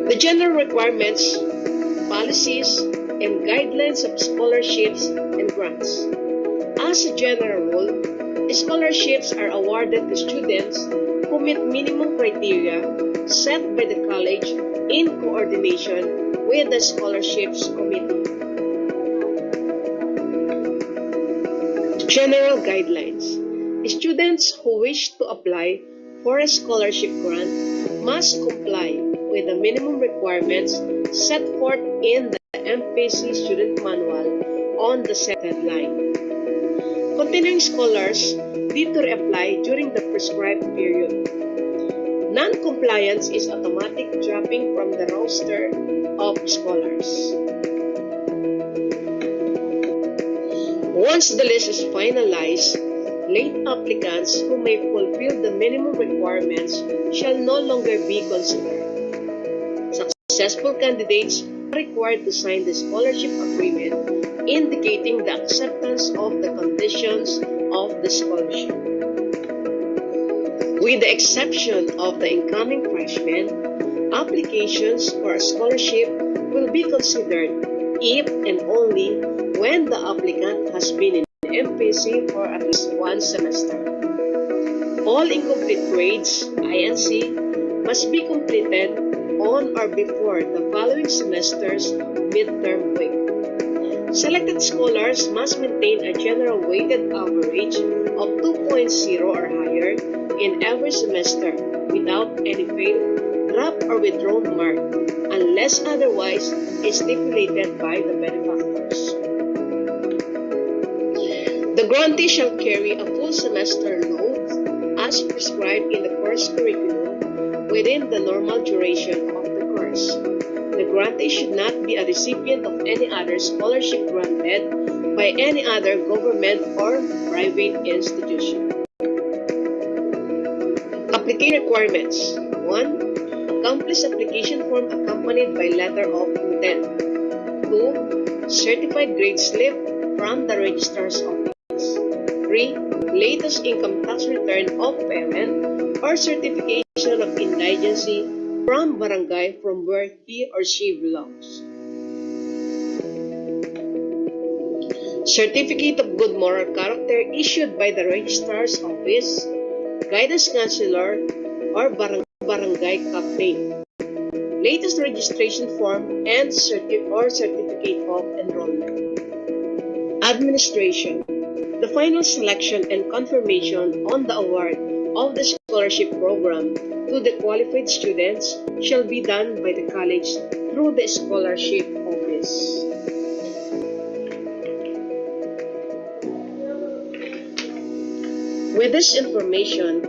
The general requirements, policies, and guidelines of scholarships and grants. As a general rule, scholarships are awarded to students who meet minimum criteria set by the college in coordination with the scholarships committee. General guidelines. Students who wish to apply for a scholarship grant must comply with the minimum requirements set forth in the MPC Student Manual on the set deadline. Continuing scholars need to reapply during the prescribed period. Non-compliance is automatic dropping from the roster of scholars. Once the list is finalized, late applicants who may fulfill the minimum requirements shall no longer be considered. Successful candidates are required to sign the scholarship agreement indicating the acceptance of the conditions of the scholarship. With the exception of the incoming freshmen, applications for a scholarship will be considered if and only when the applicant has been in MPC for at least one semester. All incomplete grades, INC, must be completed on or before the following semester's midterm week. Selected scholars must maintain a general weighted average of 2.0 or higher in every semester without any failed, drop, or withdrawn mark unless otherwise stipulated by the benefactors. The grantee shall carry a full semester load as prescribed in the course curriculum within the normal duration of the course. The grantee should not be a recipient of any other scholarship granted by any other government or private institution. Application requirements. 1. Accomplish application form accompanied by letter of intent. 2. Certified grade slip from the registrar's office. 3. Latest income tax return of parent or certification of indigency from barangay from where he or she belongs. Certificate of good moral character issued by the registrar's office, guidance counselor, or barangay captain. Latest registration form and certificate of enrollment. Administration. The final selection and confirmation on the award of the scholarship program to the qualified students shall be done by the college through the scholarship office. With this information,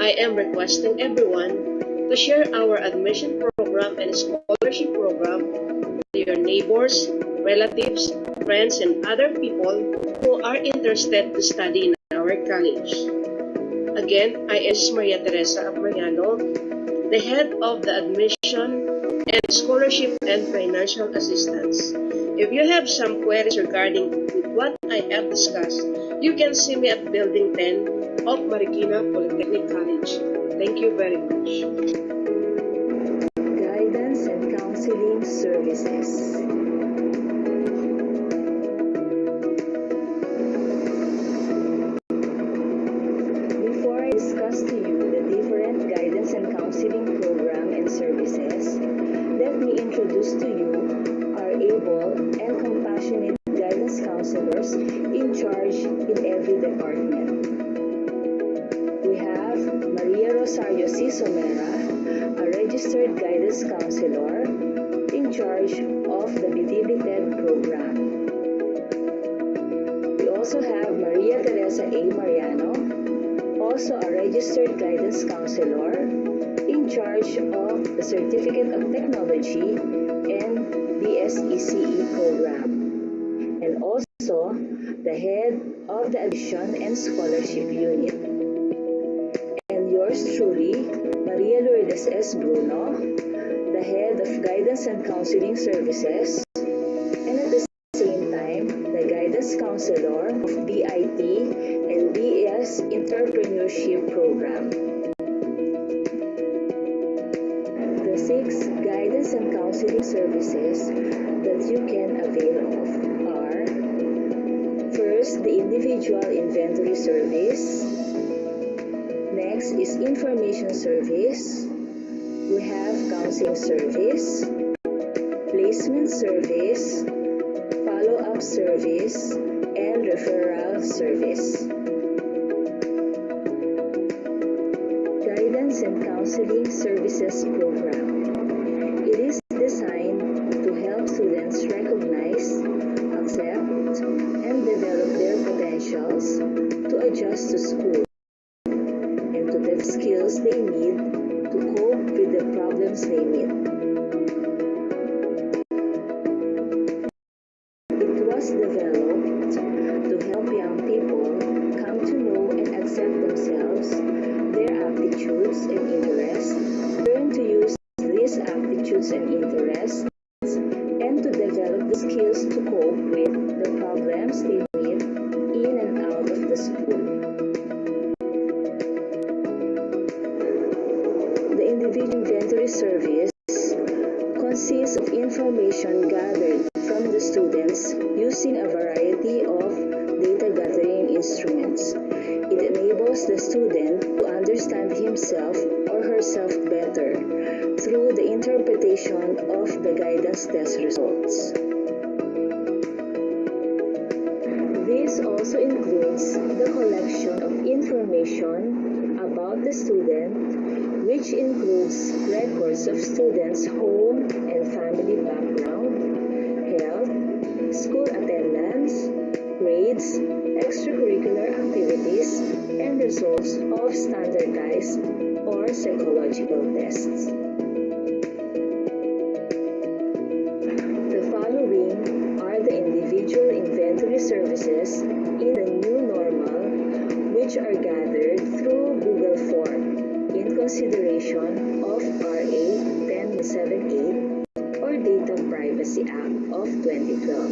I am requesting everyone to share our admission program and scholarship program to your neighbors, relatives, friends, and other people who are interested to study in our college. Again, I am Maria Teresa Abriano, the head of the admission and scholarship and financial assistance. If you have some queries regarding with what I have discussed, you can see me at Building 10 of Marikina Polytechnic College. Thank you very much. Guidance and counseling services. Before I discuss to you the different guidance and counseling program and services, let me introduce to you our able and compassionate guidance counselors in charge in every department. We have Maria Rosario C. Somera, a registered guidance counselor in charge of the BTB-TED program. We also have Maria Teresa A. Mariano, also a registered guidance counselor in charge of the Certificate of Technology and DSECE program, and also the head of the Admission and Scholarship Unit. And yours truly, Maria Lourdes S. Bruno, the head of Guidance and Counseling Services, and at the same time, the guidance counselor of BIT and BS Entrepreneurship Program. The 6 guidance and counseling services that you can avail of are: first, the individual inventory service. Next is information service. We have counseling service, placement service, follow-up service, and referral service. Guidance and Counseling Services Program. It is designed to help students recognize, accept, and develop their potentials to adjust to school and to the skills they need to cope with the problems they meet. It was developed to help young people come to know and accept themselves, their aptitudes and interests, learn to use these aptitudes and interests, and to develop the skills to cope with the problems they meet in and out of the school. The individual inventory service consists of information gathered from the students using a variety of data gathering instruments. It enables the student to understand himself or herself better through the interpretation of the guidance test results. This also includes the collection of information about the student, which includes records of students' home and family background, health, school attendance, grades, extracurricular activities, and results of standardized or psychological tests. The following are the individual inventory services in the new normal, which are gathered through Google Form in consideration of RA 1078 or Data Privacy Act of 2012.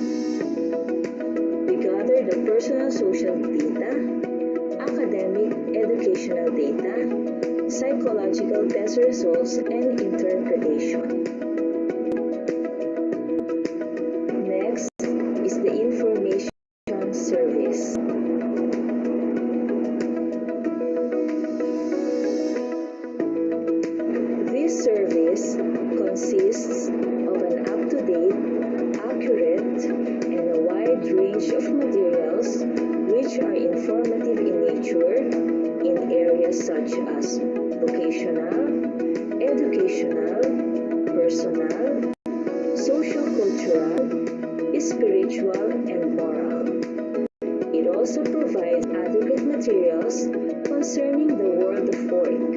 We gather the personal social data, academic educational data, psychological test results, and interpretation. Next is the information service. This service consists of an up-to-date, accurate, and a wide range of materials which are informative in nature in areas such as vocational, educational, personal, social-cultural, spiritual, and moral. It also provides adequate materials concerning the world of work.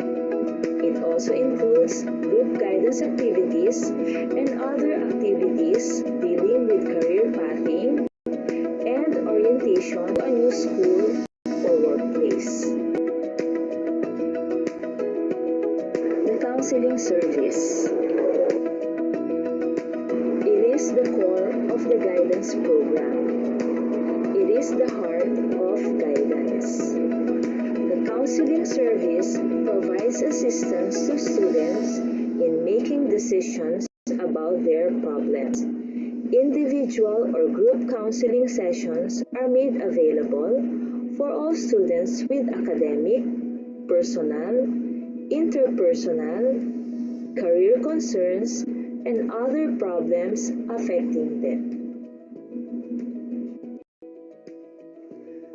It also includes group guidance activities and other activities dealing with career pathing and orientation to a new school or workplace. The counseling service. It is the core of the guidance program. It is the heart of guidance. The counseling service provides assistance to students in making decisions about their problems. Individual or group counseling sessions are made available for all students with academic, personal, interpersonal, career concerns, and other problems affecting them.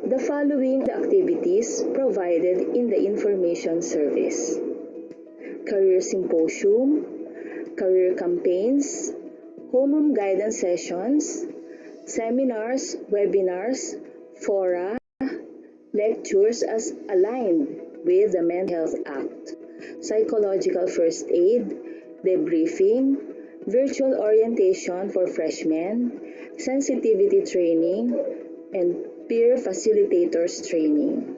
The following activities provided in the information service: career symposium, career campaigns, homeroom guidance sessions, seminars, webinars, fora, lectures as aligned with the Mental Health Act, psychological first aid, debriefing, virtual orientation for freshmen, sensitivity training, and peer facilitators training.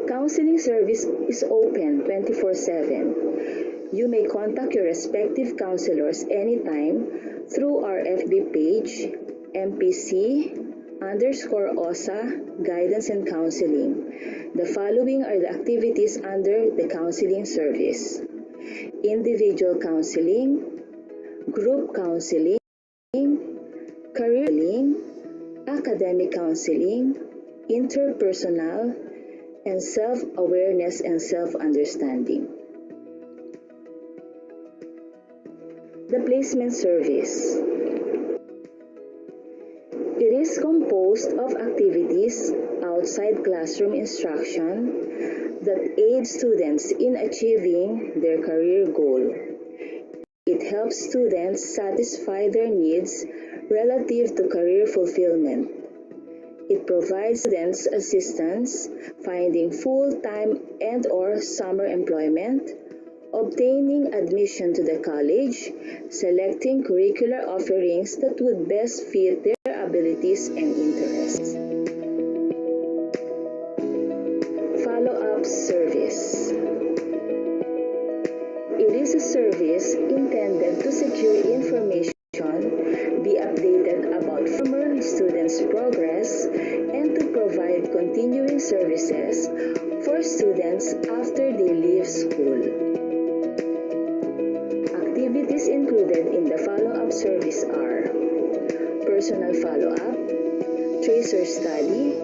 Counseling service is open 24/7. You may contact your respective counselors anytime through our FB page, MPC_OSA Guidance and Counseling. The following are the activities under the counseling service: individual counseling, group counseling, career counseling, academic counseling, interpersonal, and self-awareness and self-understanding. The placement service. It is composed of activities outside classroom instruction that aid students in achieving their career goal. It helps students satisfy their needs relative to career fulfillment. It provides students assistance finding full-time and/or summer employment, obtaining admission to the college, selecting curricular offerings that would best fit their abilities and interests. Follow-up service. It is a service intended to secure information, be updated about former students' progress, and to provide continuing services for students after they leave school. Activities included in the follow-up service are personal follow-up, tracer study,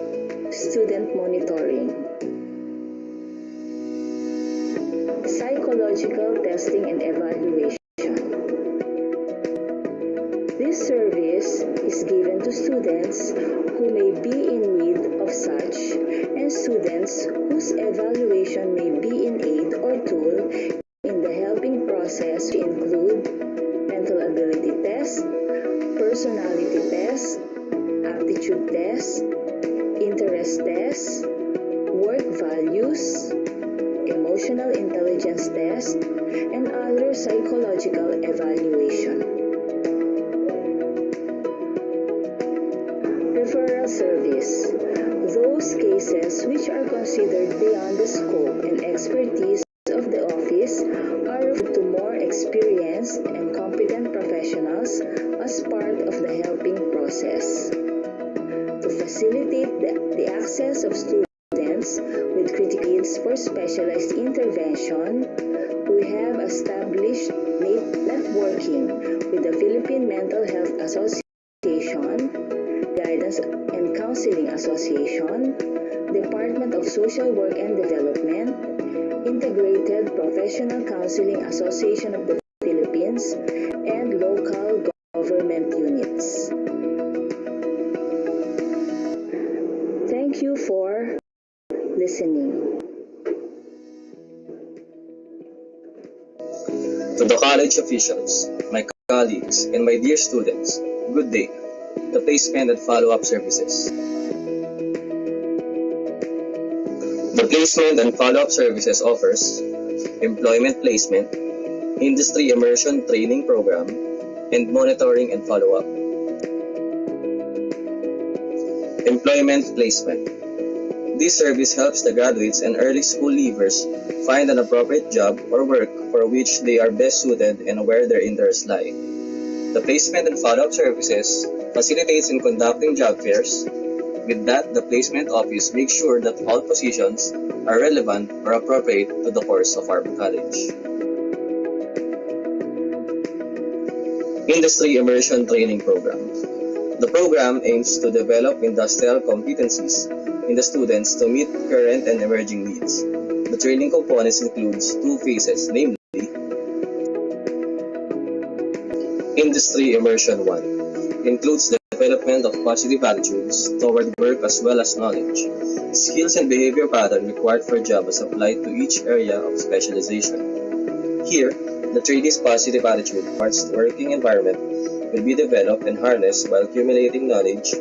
student monitoring, psychological testing and evaluation. This service is given to students who may be in need of such and students whose evaluation may be in aid or tool in the helping process to include mental ability test, personality test, aptitude test, interest test, work values, emotional intelligence test, and other psychological evaluation. social service. Those cases which are considered beyond the scope and expertise of the office are referred to more experienced and competent professionals as part of the helping process. To facilitate the access of students with critical needs for specialized intervention, we have established networking with the Philippine Mental Health Association, Guidance and Counseling Association, Department of Social Work and Development, Integrated Professional Counseling Association of the Philippines, and local government units. Thank you for listening. To the college officials, my colleagues, and my dear students, good day. The Placement and Follow-up Services. The Placement and Follow-up Services offers employment placement, industry immersion training program, and monitoring and follow-up. Employment placement. This service helps the graduates and early school leavers find an appropriate job or work for which they are best suited and where their interests lie. The Placement and Follow-up Services facilitates in conducting job fairs. With that, the placement office makes sure that all positions are relevant or appropriate to the course of our college. Industry Immersion Training Program. The program aims to develop industrial competencies in the students to meet current and emerging needs. The training components includes two phases, namely Industry Immersion 1 includes the development of positive attitudes toward work as well as knowledge, skills and behavior pattern required for a job as applied to each area of specialization. Here, the trainee's positive attitude towards the working environment will be developed and harnessed while accumulating knowledge,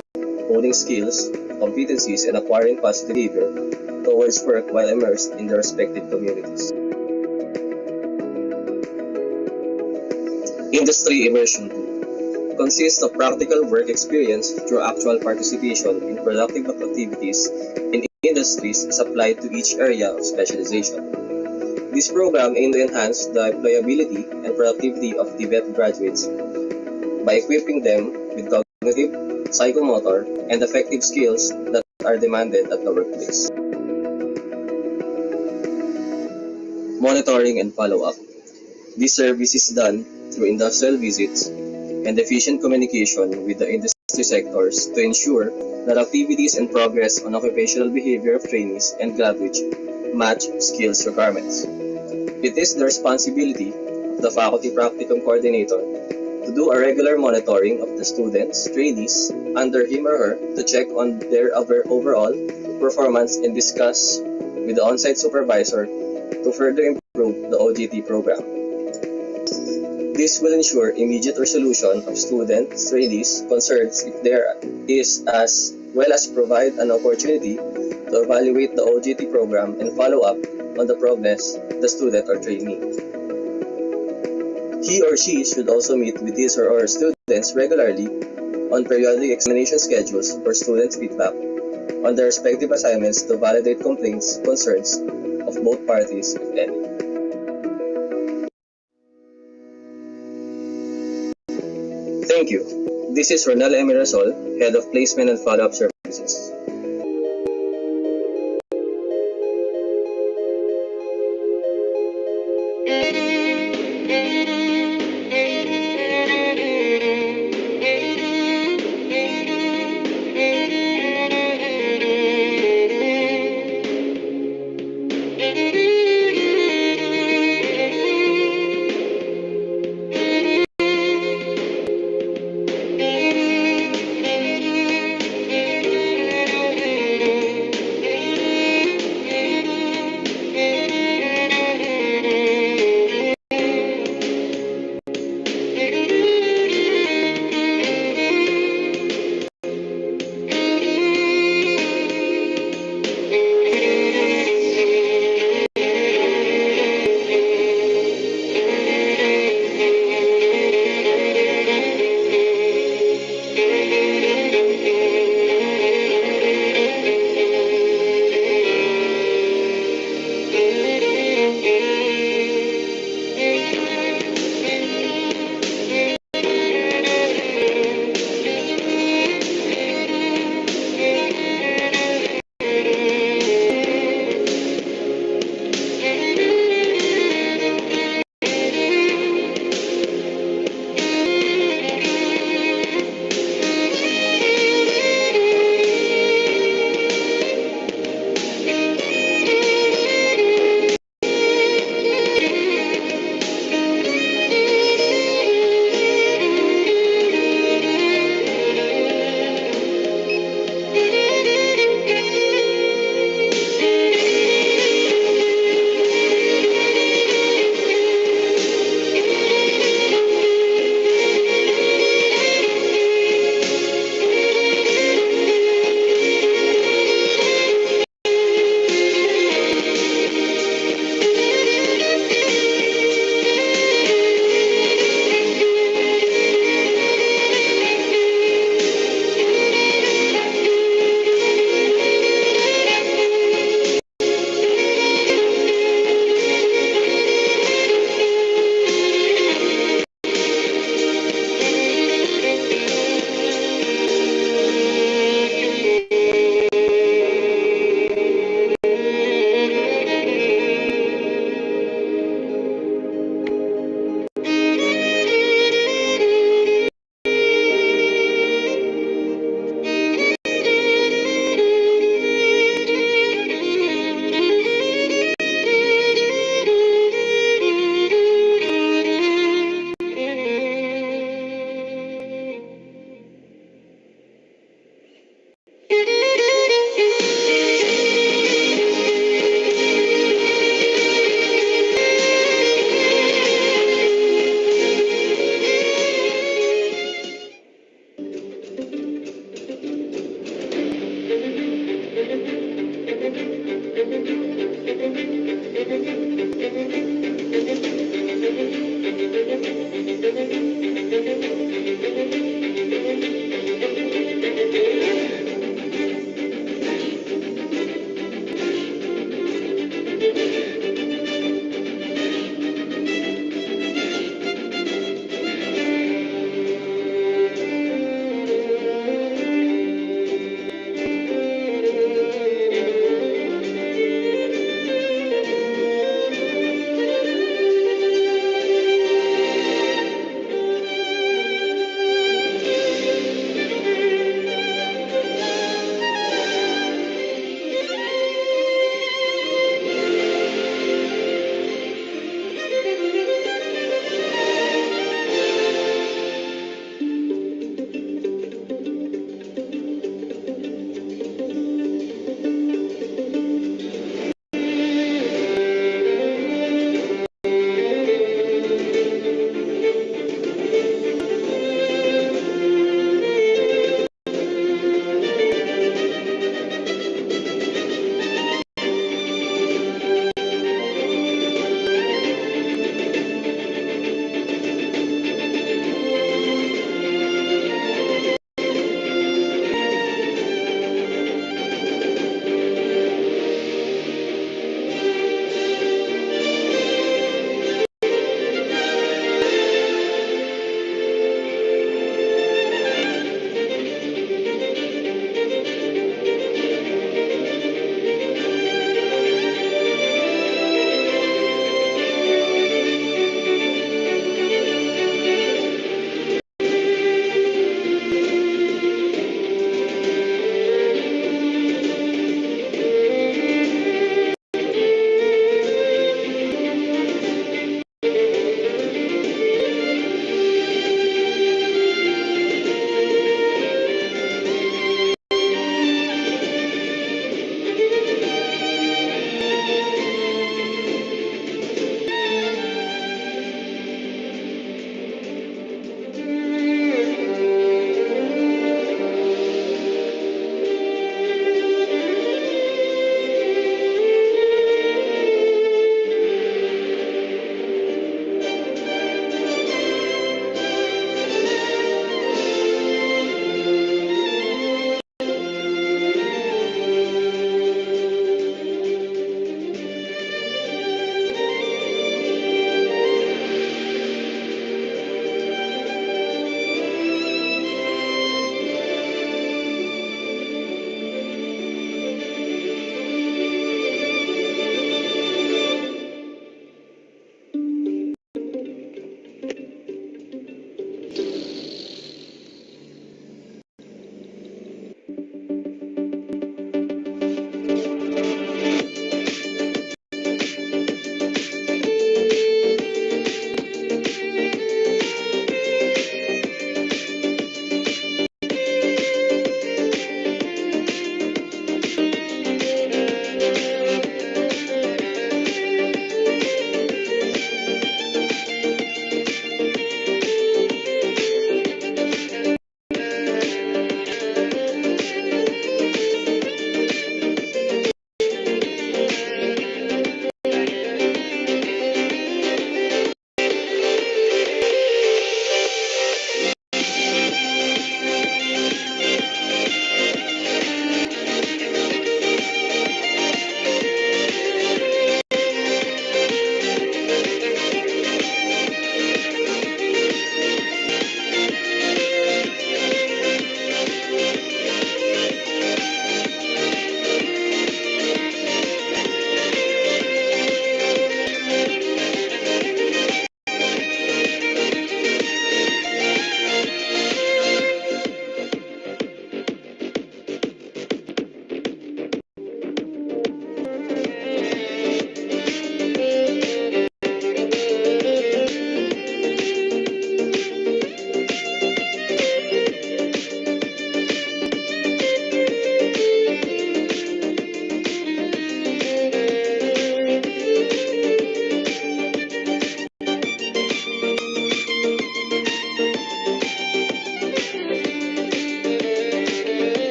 honing skills, competencies, and acquiring positive behavior towards work while immersed in their respective communities. Industry Immersion 2 consists of practical work experience through actual participation in productive activities in industries as applied to each area of specialization. This program aims to enhance the employability and productivity of the vet graduates by equipping them with cognitive, psychomotor, and affective skills that are demanded at the workplace. Monitoring and follow-up. This service is done through industrial visits and efficient communication with the industry sectors to ensure that activities and progress on occupational behavior of trainees and graduates match skills requirements. It is the responsibility of the faculty practicum coordinator to do a regular monitoring of the students, trainees, under him or her to check on their overall performance and discuss with the on-site supervisor to further improve the OJT program. This will ensure immediate resolution of students, trainees, concerns if there is, as well as provide an opportunity to evaluate the OJT program and follow up on the progress of the student or trainee. He or she should also meet with his or her students regularly on periodic examination schedules for students' feedback on their respective assignments to validate complaints, concerns of both parties, if any. Thank you. This is Ronel Emirasol, Head of Placement and Follow-up Services.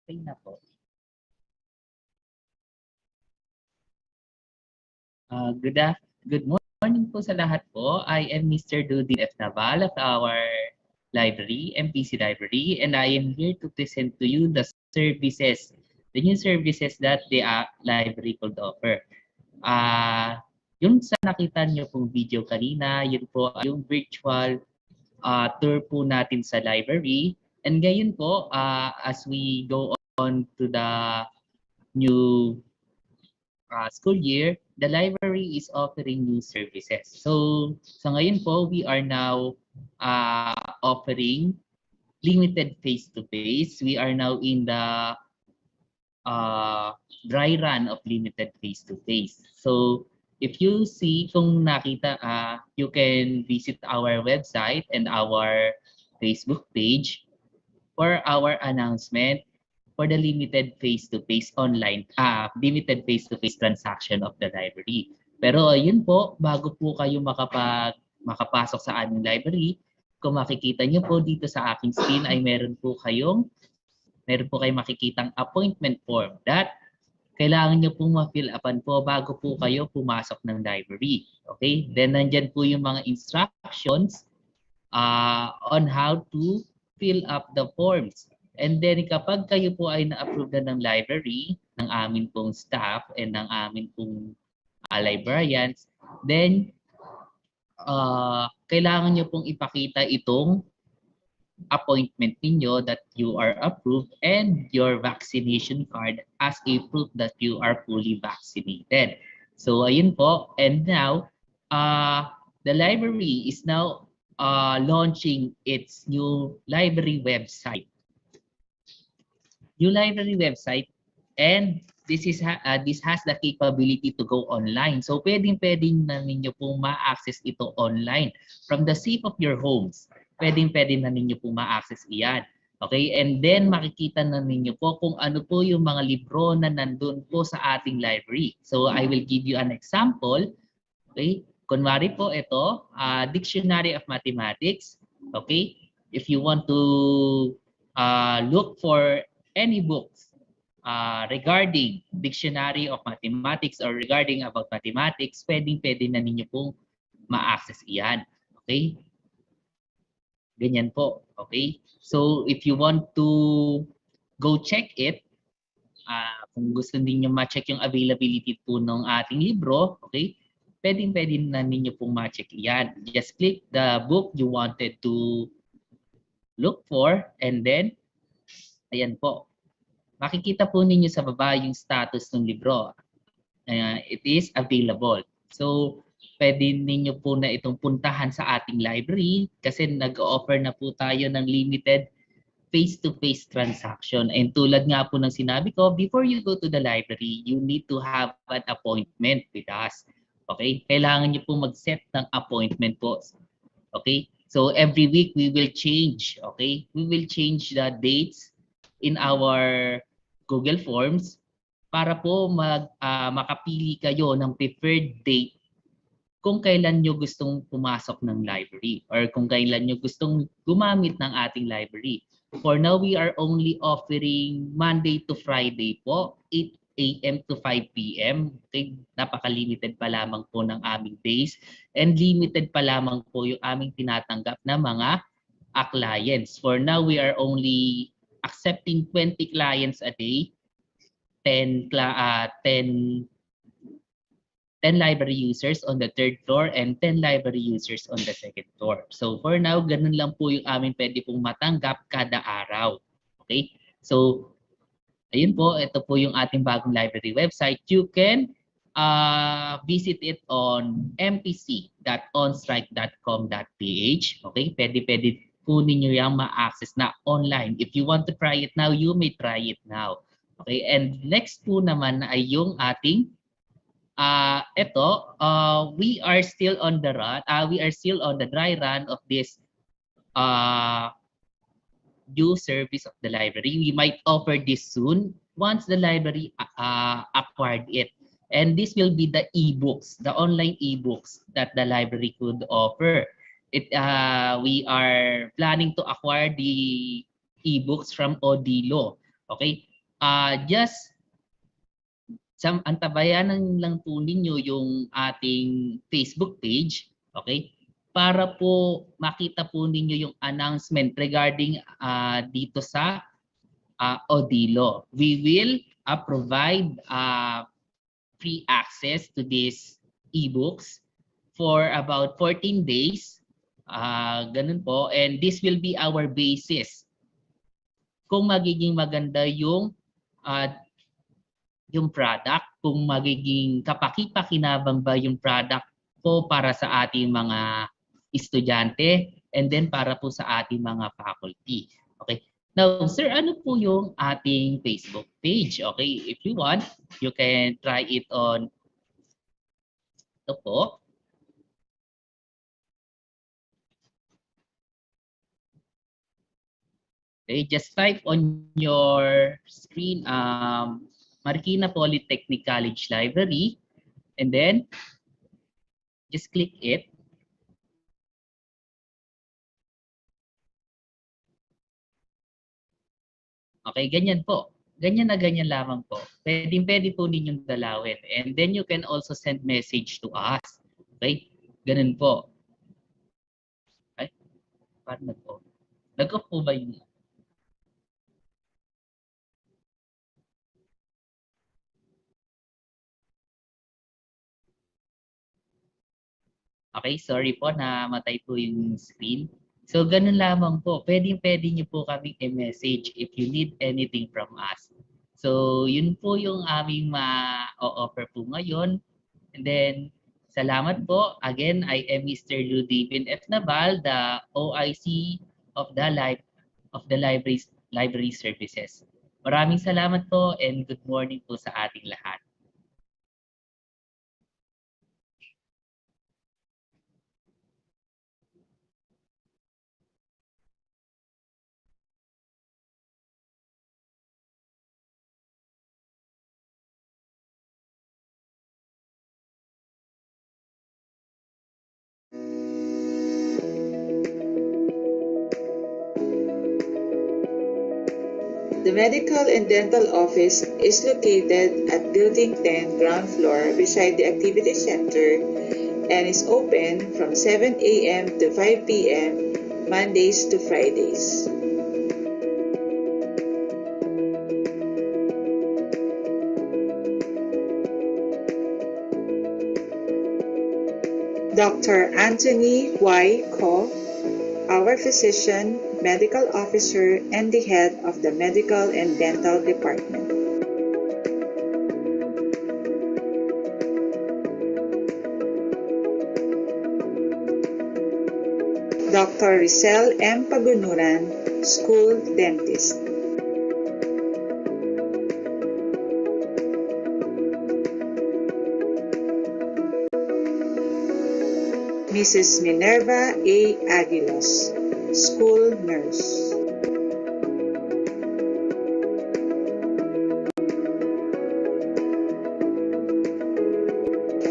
Okay na po. Good morning po sa lahat po. I am Mr. Dudin F. Naval of our library, MPC Library, and I am here to present to you the services, the new services that the library could offer. Yung sa nakita niyo pong video kanina, yun po yung virtual tour po natin sa library. And ngayon po, as we go on to the new school year, the library is offering new services. So, sa ngayon po, we are now offering limited face-to-face. We are now in the dry run of limited face-to-face. So, if you see, kung nakita, you can visit our website and our Facebook page for our announcement for the limited face-to-face online, limited face-to-face transaction of the library. Pero ayun po, bago po kayo makapasok sa aming library, kung makikita nyo po dito sa aking screen ay meron po kayong makikitang appointment form that kailangan nyo pong ma-fill upan po bago po kayo pumasok ng library. Okay? Then nandyan po yung mga instructions on how to fill up the forms. And then kapag kayo po ay na-approve na ng library, ng amin pong staff and ng amin pong librarians, then kailangan nyo pong ipakita itong appointment ninyo that you are approved and your vaccination card as a proof that you are fully vaccinated. So ayun po, and now the library is now launching its new library website. New library website, and this has the capability to go online. So pwedeng na ninyo pong ma-access ito online from the safe of your homes. Pwedeng na ninyo pong ma-access iyan. Okay? And then makikita na ninyo po kung ano po yung mga libro na nandun po sa ating library. So I will give you an example. Okay? Kunwari po ito, Dictionary of Mathematics. Okay? If you want to look for any books regarding Dictionary of Mathematics or regarding about mathematics, pwedeng na ninyo pong ma-access iyan. Okay? Ganyan po. Okay? So, if you want to go check it, kung gusto niyo ma-check yung availability po ng ating libro, okay? Pwedeng na ninyo pong ma-check iyan. Just click the book you wanted to look for, and then, ayan po. Makikita po ninyo sa baba yung status ng libro. It is available. So, pwede ninyo po na itong puntahan sa ating library kasi nag-offer na po tayo ng limited face-to-face transaction. And tulad nga po ng sinabi ko, before you go to the library, you need to have an appointment with us. Okay? Kailangan nyo po mag-set ng appointment po. Okay? So every week we will change. Okay? We will change the dates in our Google Forms para po makapili kayo ng preferred date kung kailan nyo gustong pumasok ng library or kung kailan nyo gustong gumamit ng ating library. For now, we are only offering Monday to Friday po, 8 a.m. to 5 p.m. Okay? Napaka-limited pa lamang po ng aming days and limited pa lamang po yung aming tinatanggap na mga clients. For now, we are only accepting 20 clients a day, 10 library users on the third floor and 10 library users on the second floor. So for now, ganun lang po yung amin pwede pong matanggap kada araw. Okay? So, ayun po, ito po yung ating bagong library website. You can visit it on mpc.onstrike.com.ph. Okay? Pwede po ninyo yung ma-access na online. If you want to try it now, you may try it now. Okay? And next po naman ay yung ating we are still on the run. We are still on the dry run of this new service of the library. We might offer this soon once the library acquired it. And this will be the e-books, the online e-books that the library could offer. We are planning to acquire the e-books from Odilo. Okay. just antabayanan lang po ninyo yung ating Facebook page, okay? Para po makita po ninyo yung announcement regarding dito sa Odilo. We will provide free access to these ebooks for about 14 days. Ganun po. And this will be our basis kung magiging maganda yung product, kung magiging kapaki-pakinabang ba yung product po para sa ating mga estudyante and then para po sa ating mga faculty. Okay. Now, sir, ano po yung ating Facebook page? Okay, if you want, you can try it on ito po. Okay, just type on your screen Marikina Polytechnic College Library and then just click it. Okay, ganyan po. Ganyan na ganyan lamang po. Pwede po ninyong dalawin. And then you can also send message to us. Okay? Ganun po. Okay? Paano po? Nag-off po ba yun? Okay, sorry po na matay po yung screen. So, ganun lamang po. Pwede nyo po kaming i-message if you need anything from us. So, yun po yung aming ma-offer po ngayon. And then, salamat po. Again, I am Mr. Ludivin F. Naval, the OIC of the Library Services. Maraming salamat po and good morning po sa ating lahat. The Medical and Dental Office is located at Building 10, ground floor, beside the Activity Center and is open from 7 a.m. to 5 p.m. Mondays to Fridays. Dr. Anthony Y. Ko, our physician, medical officer, and the head of the Medical and Dental Department. Dr. Rizal M. Pagunuran, School Dentist. Mrs. Minerva A. Aguilas, School Nurse.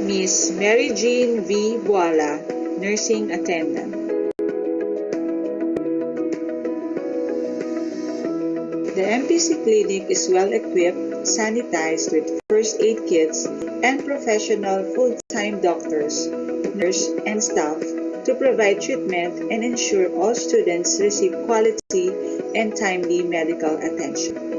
Miss Mary Jean V. Buala, Nursing Attendant. The MPC clinic is well equipped, sanitized with first aid kits, and professional full-time doctors, nurse, and staff to provide treatment and ensure all students receive quality and timely medical attention.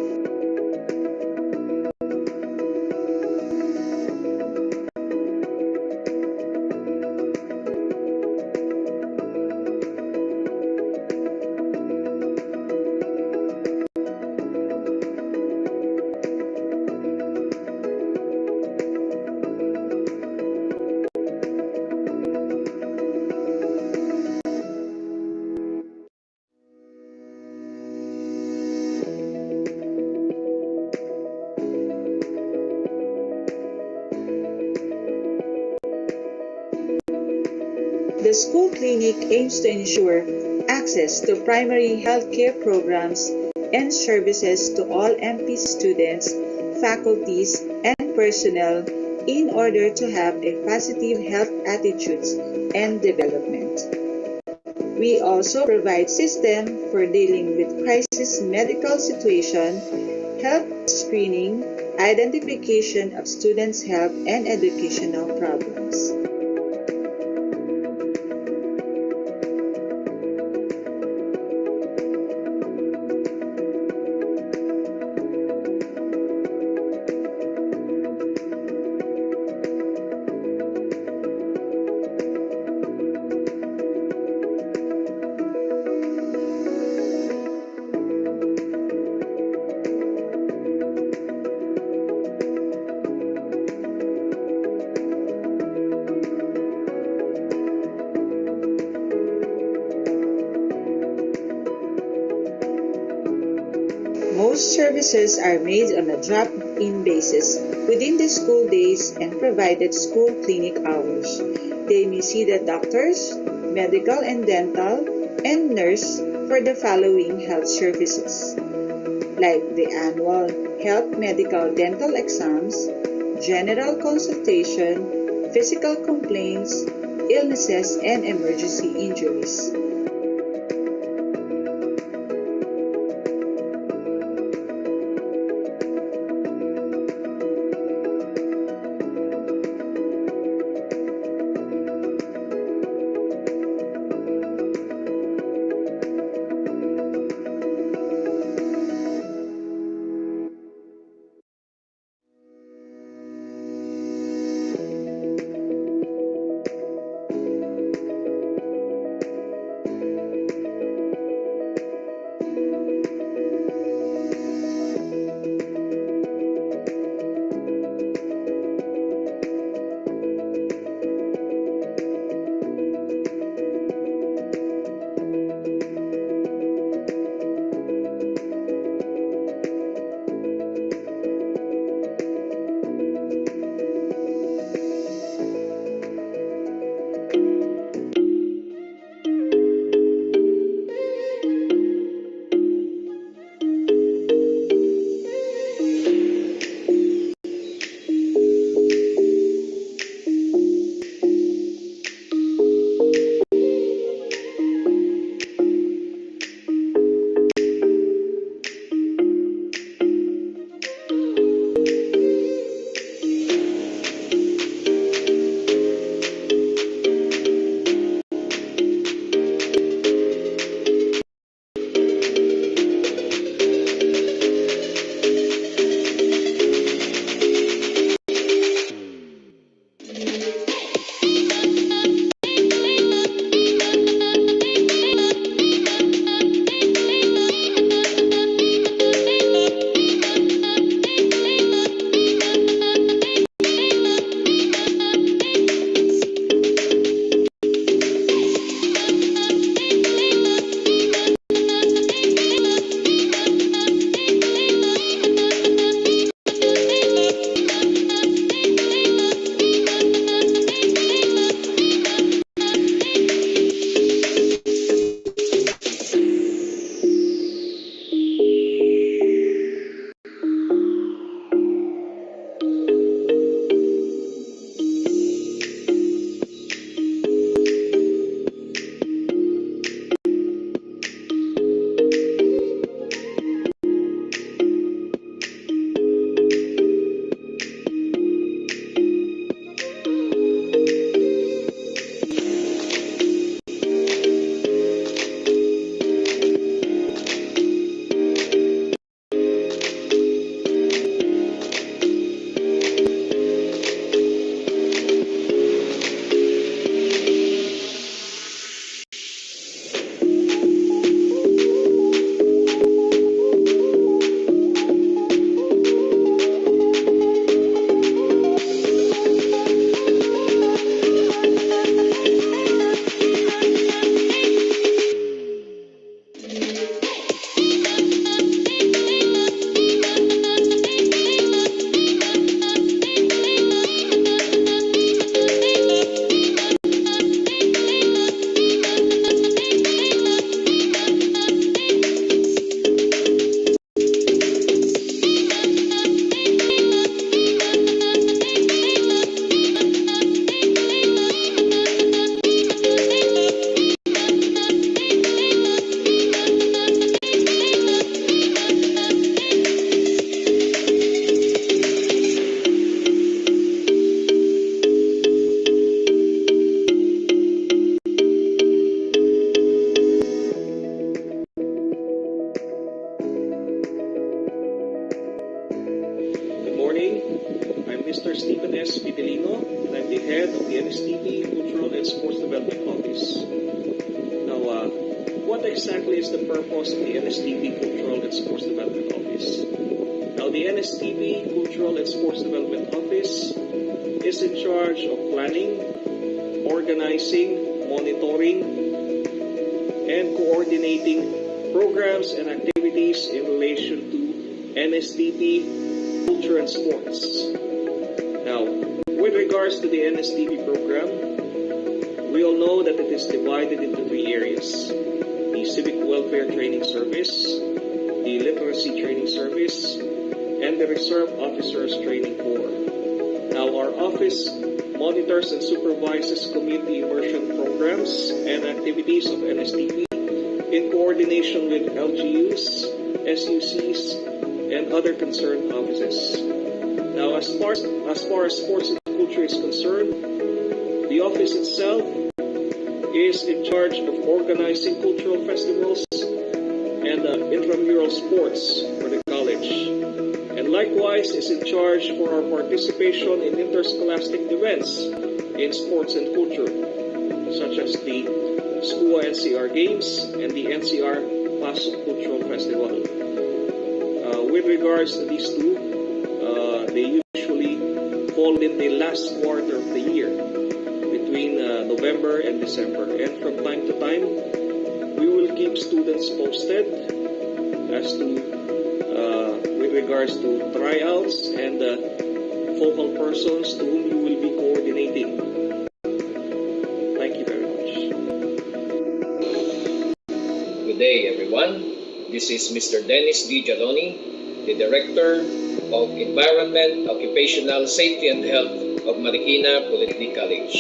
The school clinic aims to ensure access to primary healthcare programs and services to all MPC students, faculties, and personnel in order to have a positive health attitudes and development. We also provide system for dealing with crisis medical situation health screening, identification of students' health and educational problems. Most services are made on a drop-in basis within the school days and provided school clinic hours. They may see the doctors, medical and dental, and nurse for the following health services, like the annual health medical dental exams, general consultation, physical complaints, illnesses, and emergency injuries. Stephen S. Fidelino, and I'm the head of the NSTP Cultural and Sports Development Office. Now, what exactly is the purpose of the NSTP Cultural and Sports Development Office? Now, the NSTP Cultural and Sports Development Office is in charge of planning, organizing, monitoring, and coordinating programs and activities in relation to NSTP culture and sports. Now, with regards to the NSTP program, we all know that it is divided into 3 areas: the Civic Welfare Training Service, the Literacy Training Service, and the Reserve Officers Training Corps. Now, our office monitors and supervises community immersion programs and activities of NSTP in coordination with LGUs, SUCs, and other concerned offices. Now, as far as sports and culture is concerned, the office itself is in charge of organizing cultural festivals and intramural sports for the college, and likewise is in charge for our participation in interscholastic events in sports and culture, such as the SCUA NCR Games and the NCR Pasok Cultural Festival. With regards to these two, they usually fall in the last quarter of the year, between November and December. And from time to time, we will keep students posted as to, with regards to tryouts and focal persons to whom you will be coordinating. Thank you very much. Good day, everyone. This is Mr. Dennis D. Jaloni, the Director of Environment, Occupational Safety and Health of Marikina Polytechnic College.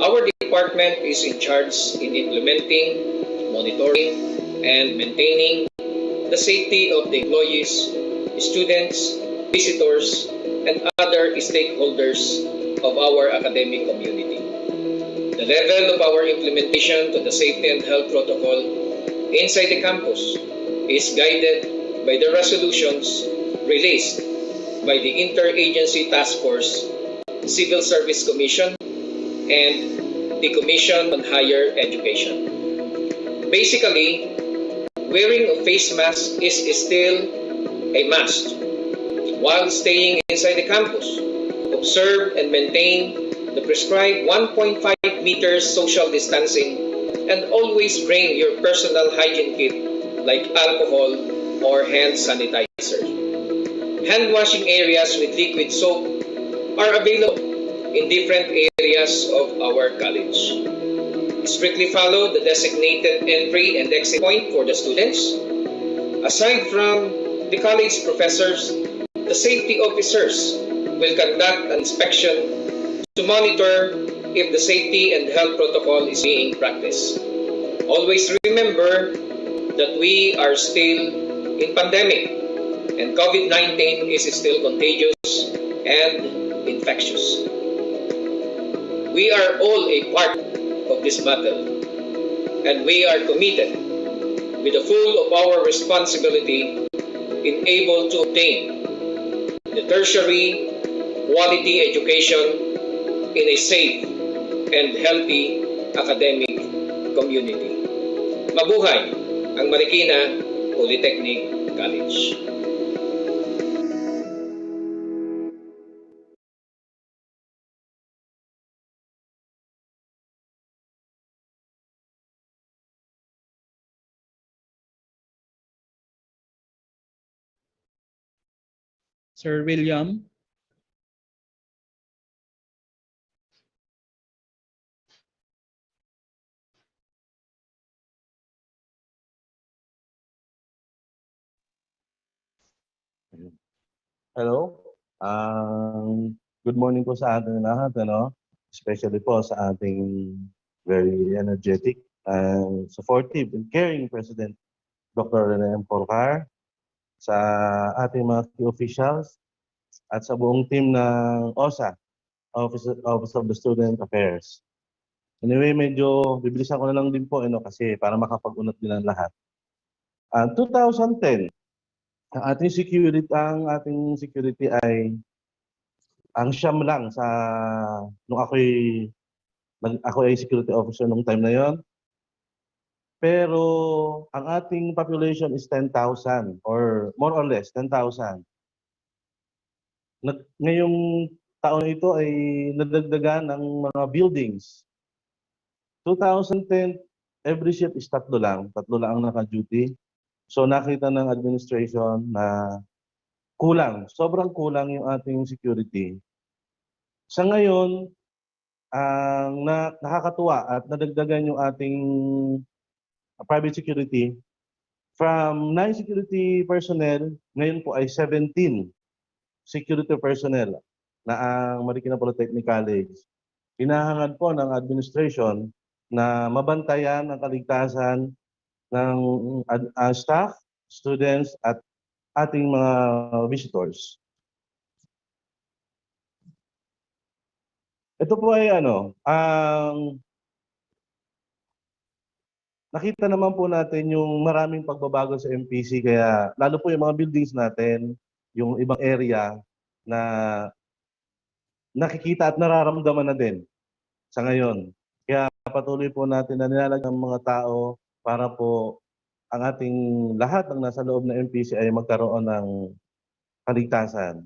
Our department is in charge in implementing, monitoring, and maintaining the safety of the employees, students, visitors, and other stakeholders of our academic community. The level of our implementation to the safety and health protocol inside the campus is guided by the resolutions released by the Interagency Task Force, Civil Service Commission, and the Commission on Higher Education. Basically, wearing a face mask is still a must. While staying inside the campus, observe and maintain the prescribed 1.5 meters social distancing, and always bring your personal hygiene kit like alcohol or hand sanitizer. Hand washing areas with liquid soap are available in different areas of our college. Strictly follow the designated entry and exit point for the students. Aside from the college professors, the safety officers will conduct an inspection to monitor if the safety and health protocol is being practiced. Always remember that we are still in pandemic, and COVID-19 is still contagious and infectious. We are all a part of this battle, and we are committed with the full of our responsibility in able to obtain the tertiary quality education in a safe and healthy academic community. Mabuhay ang Marikina Polytechnic College. Sir William. Hello. Good morning po sa ating lahat, especially po sa ating very energetic and supportive and caring President Dr. Rene M. Porcar, sa ating mga key officials at sa buong team ng OSA, Office of the Student Affairs. Anyway, medyo bibilisan ko na lang din po kasi para makapag-unat din ang lahat. 2010, ang ating security ay Ang siyam lang sa nung ako ay security officer nung time na yon. Pero ang ating population is 10,000 or more or less 10,000. Ngayong taon ito ay nadagdagan ng mga buildings. 2010, every shift is tatlo lang ang naka-duty. So nakita ng administration na kulang, sobrang kulang yung ating security. Sa ngayon, ang nakakatuwa at nadagdagan yung ating private security. From 9 security personnel, ngayon po ay 17 security personnel na ang Marikina Polytechnic College. Hinahangad po ng administration na mabantayan ang kaligtasan ng staff, students at ating mga visitors. Ito po ay nakita naman po natin yung maraming pagbabago sa MPC, kaya lalo po yung mga buildings natin, yung ibang area na nakikita at nararamdaman na din sa ngayon. Kaya patuloy po natin na nilalagyan ng mga tao para po ang ating lahat ng nasa loob ng MPC ay magkaroon ng kaligtasan.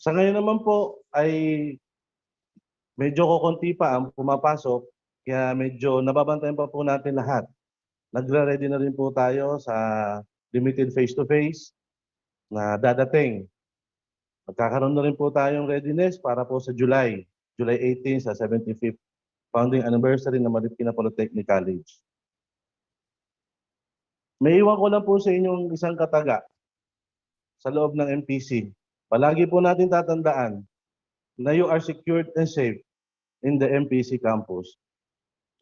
Sa ngayon naman po ay medyo kukunti pa ang pumapasok, kaya medyo nababantayan pa po natin lahat. Nagre-ready na rin po tayo sa limited face-to-face na dadating. Magkakaroon na rin po tayong readiness para po sa July 18 sa 75th founding anniversary ng Marikina Polytechnic College. May iwan ko lang po sa inyong isang kataga sa loob ng MPC. Palagi po natin tatandaan na you are secured and safe in the MPC campus.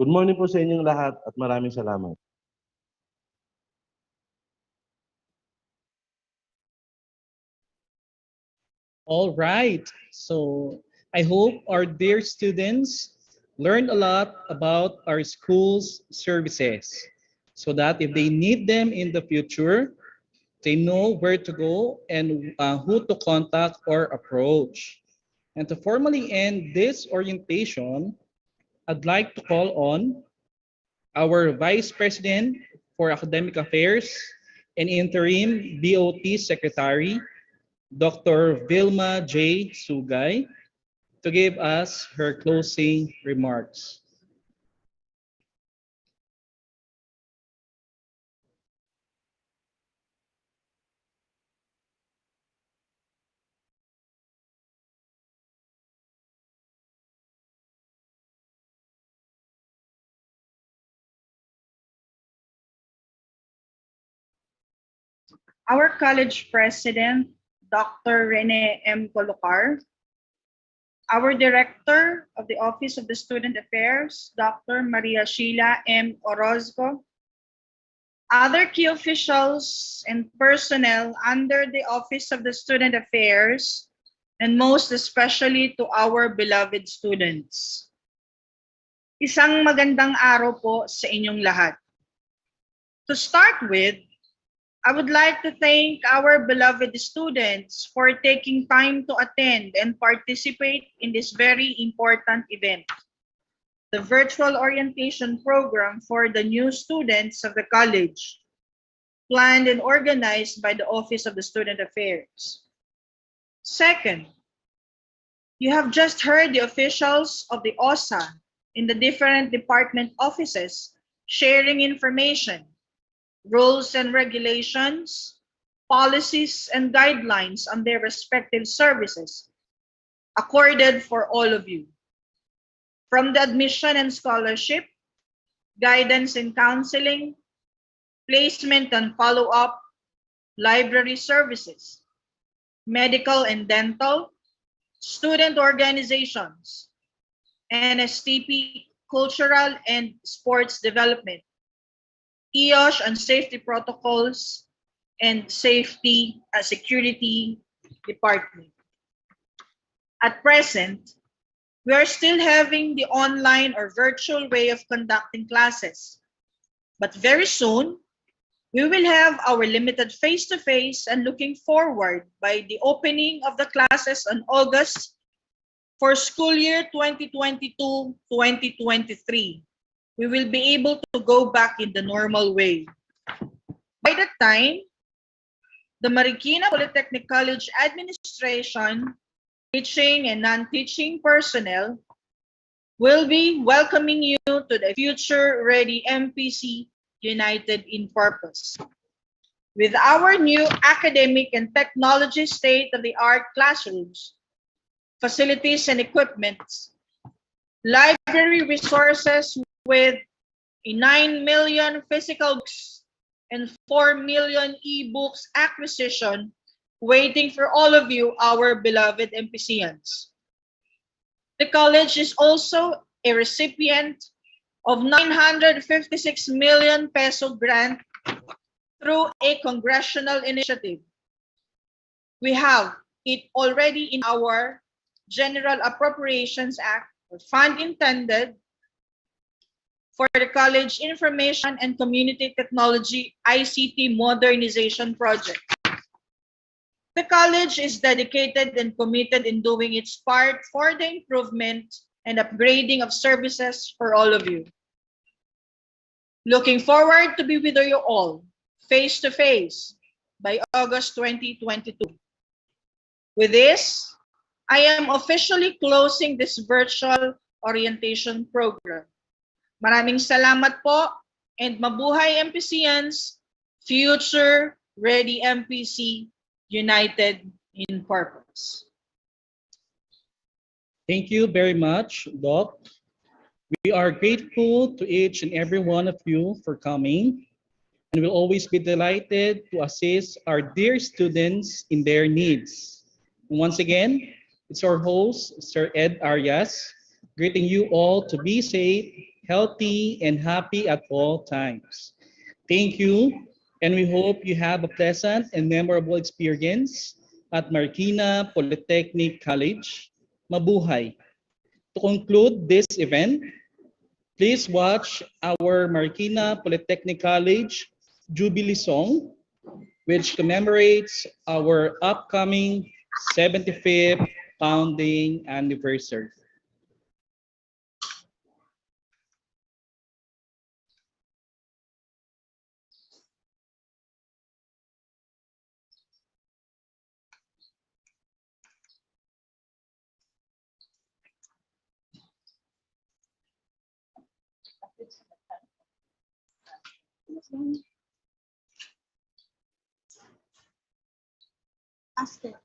Good morning po sa inyong lahat at maraming salamat. All right. So I hope our dear students learned a lot about our school's services so that if they need them in the future, they know where to go and who to contact or approach. And to formally end this orientation, I'd like to call on our Vice President for Academic Affairs and Interim BOT Secretary, Dr. Vilma J. Sugay, to give us her closing remarks. Our college president, Dr. Rene M. Colocar, our director of the Office of the Student Affairs, Dr. Maria Sheila M. Orozco, other key officials and personnel under the Office of the Student Affairs, and most especially to our beloved students. Isang magandang araw po sa inyong lahat. To start with, I would like to thank our beloved students for taking time to attend and participate in this very important event, the virtual orientation program for the new students of the college, planned and organized by the Office of the Student Affairs. Second, you have just heard the officials of the OSA in the different department offices sharing information, rules and regulations, policies and guidelines on their respective services accorded for all of you. From the admission and scholarship, guidance and counseling, placement and follow-up, library services, medical and dental, student organizations, NSTP, cultural and sports development, EOSH and safety protocols, and security department. At present, we are still having the online or virtual way of conducting classes, but very soon, We will have our limited face-to-face and looking forward by the opening of the classes on August for school year 2022-2023. We will be able to go back in the normal way. By that time, the Marikina Polytechnic College administration, teaching and non-teaching personnel will be welcoming you to the future-ready MPC United in Purpose. With our new academic and technology state-of-the-art classrooms, facilities and equipment, library resources with a 9 million physical books and 4 million e-books acquisition waiting for all of you, our beloved MPCians. The college is also a recipient of 956 million peso grant through a congressional initiative. We have it already in our General Appropriations Act, or fund intended for the College Information and Community Technology ICT Modernization Project. The college is dedicated and committed in doing its part for the improvement and upgrading of services for all of you. Looking forward to be with you all, face to face, by August 2022. With this, I am officially closing this virtual orientation program. Maraming salamat po and mabuhay MPCians, future ready MPC, united in purpose. Thank you very much, Doc. We are grateful to each and every one of you for coming, and we'll always be delighted to assist our dear students in their needs. Once again, it's our host, Sir Ed Arias, greeting you all to be safe, healthy, and happy at all times. Thank you, and we hope you have a pleasant and memorable experience at Marikina Polytechnic College. Mabuhay! To conclude this event, please watch our Marikina Polytechnic College Jubilee Song, which commemorates our upcoming 75th founding anniversary. Ask it.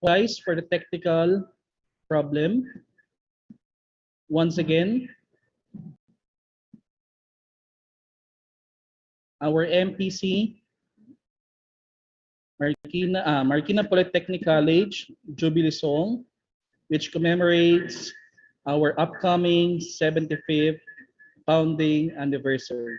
Apologize for the technical problem. Once again, our MPC, Marikina Polytechnic College Jubilee Song, which commemorates our upcoming 75th founding anniversary.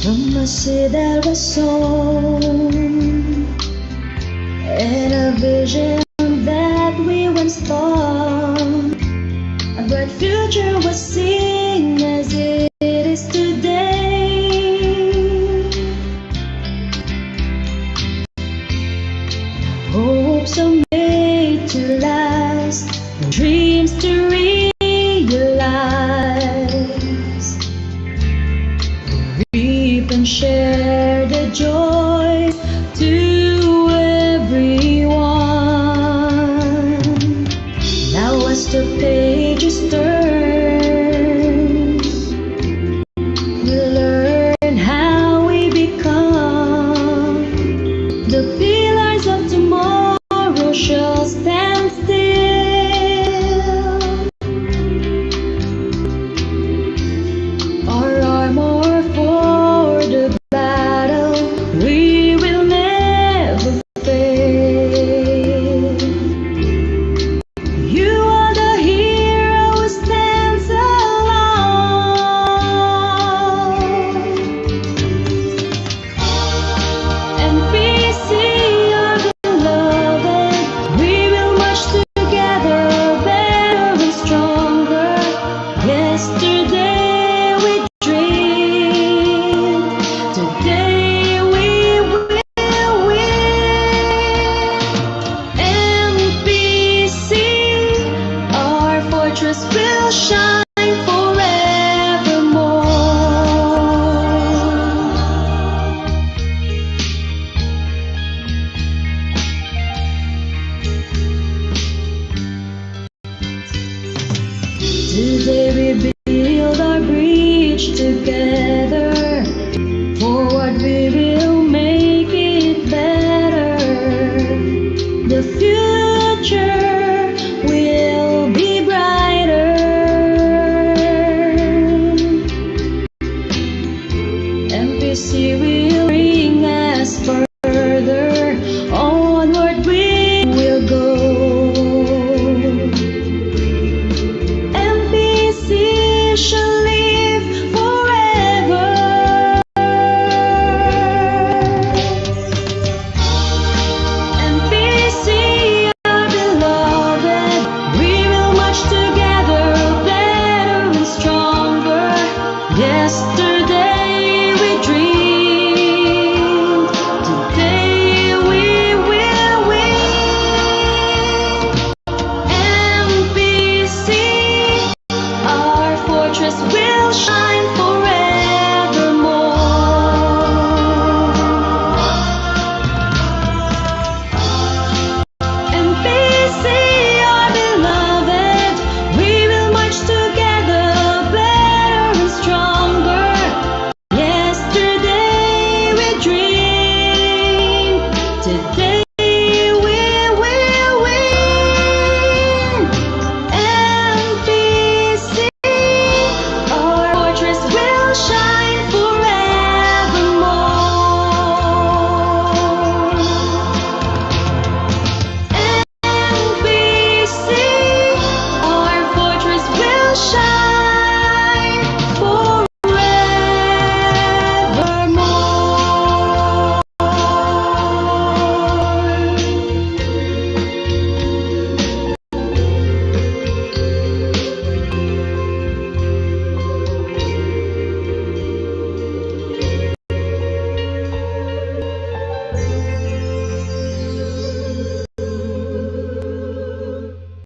From a seed that was sown and a vision that we once thought a bright future was seen as it is today. Hopes are made to last, dreams to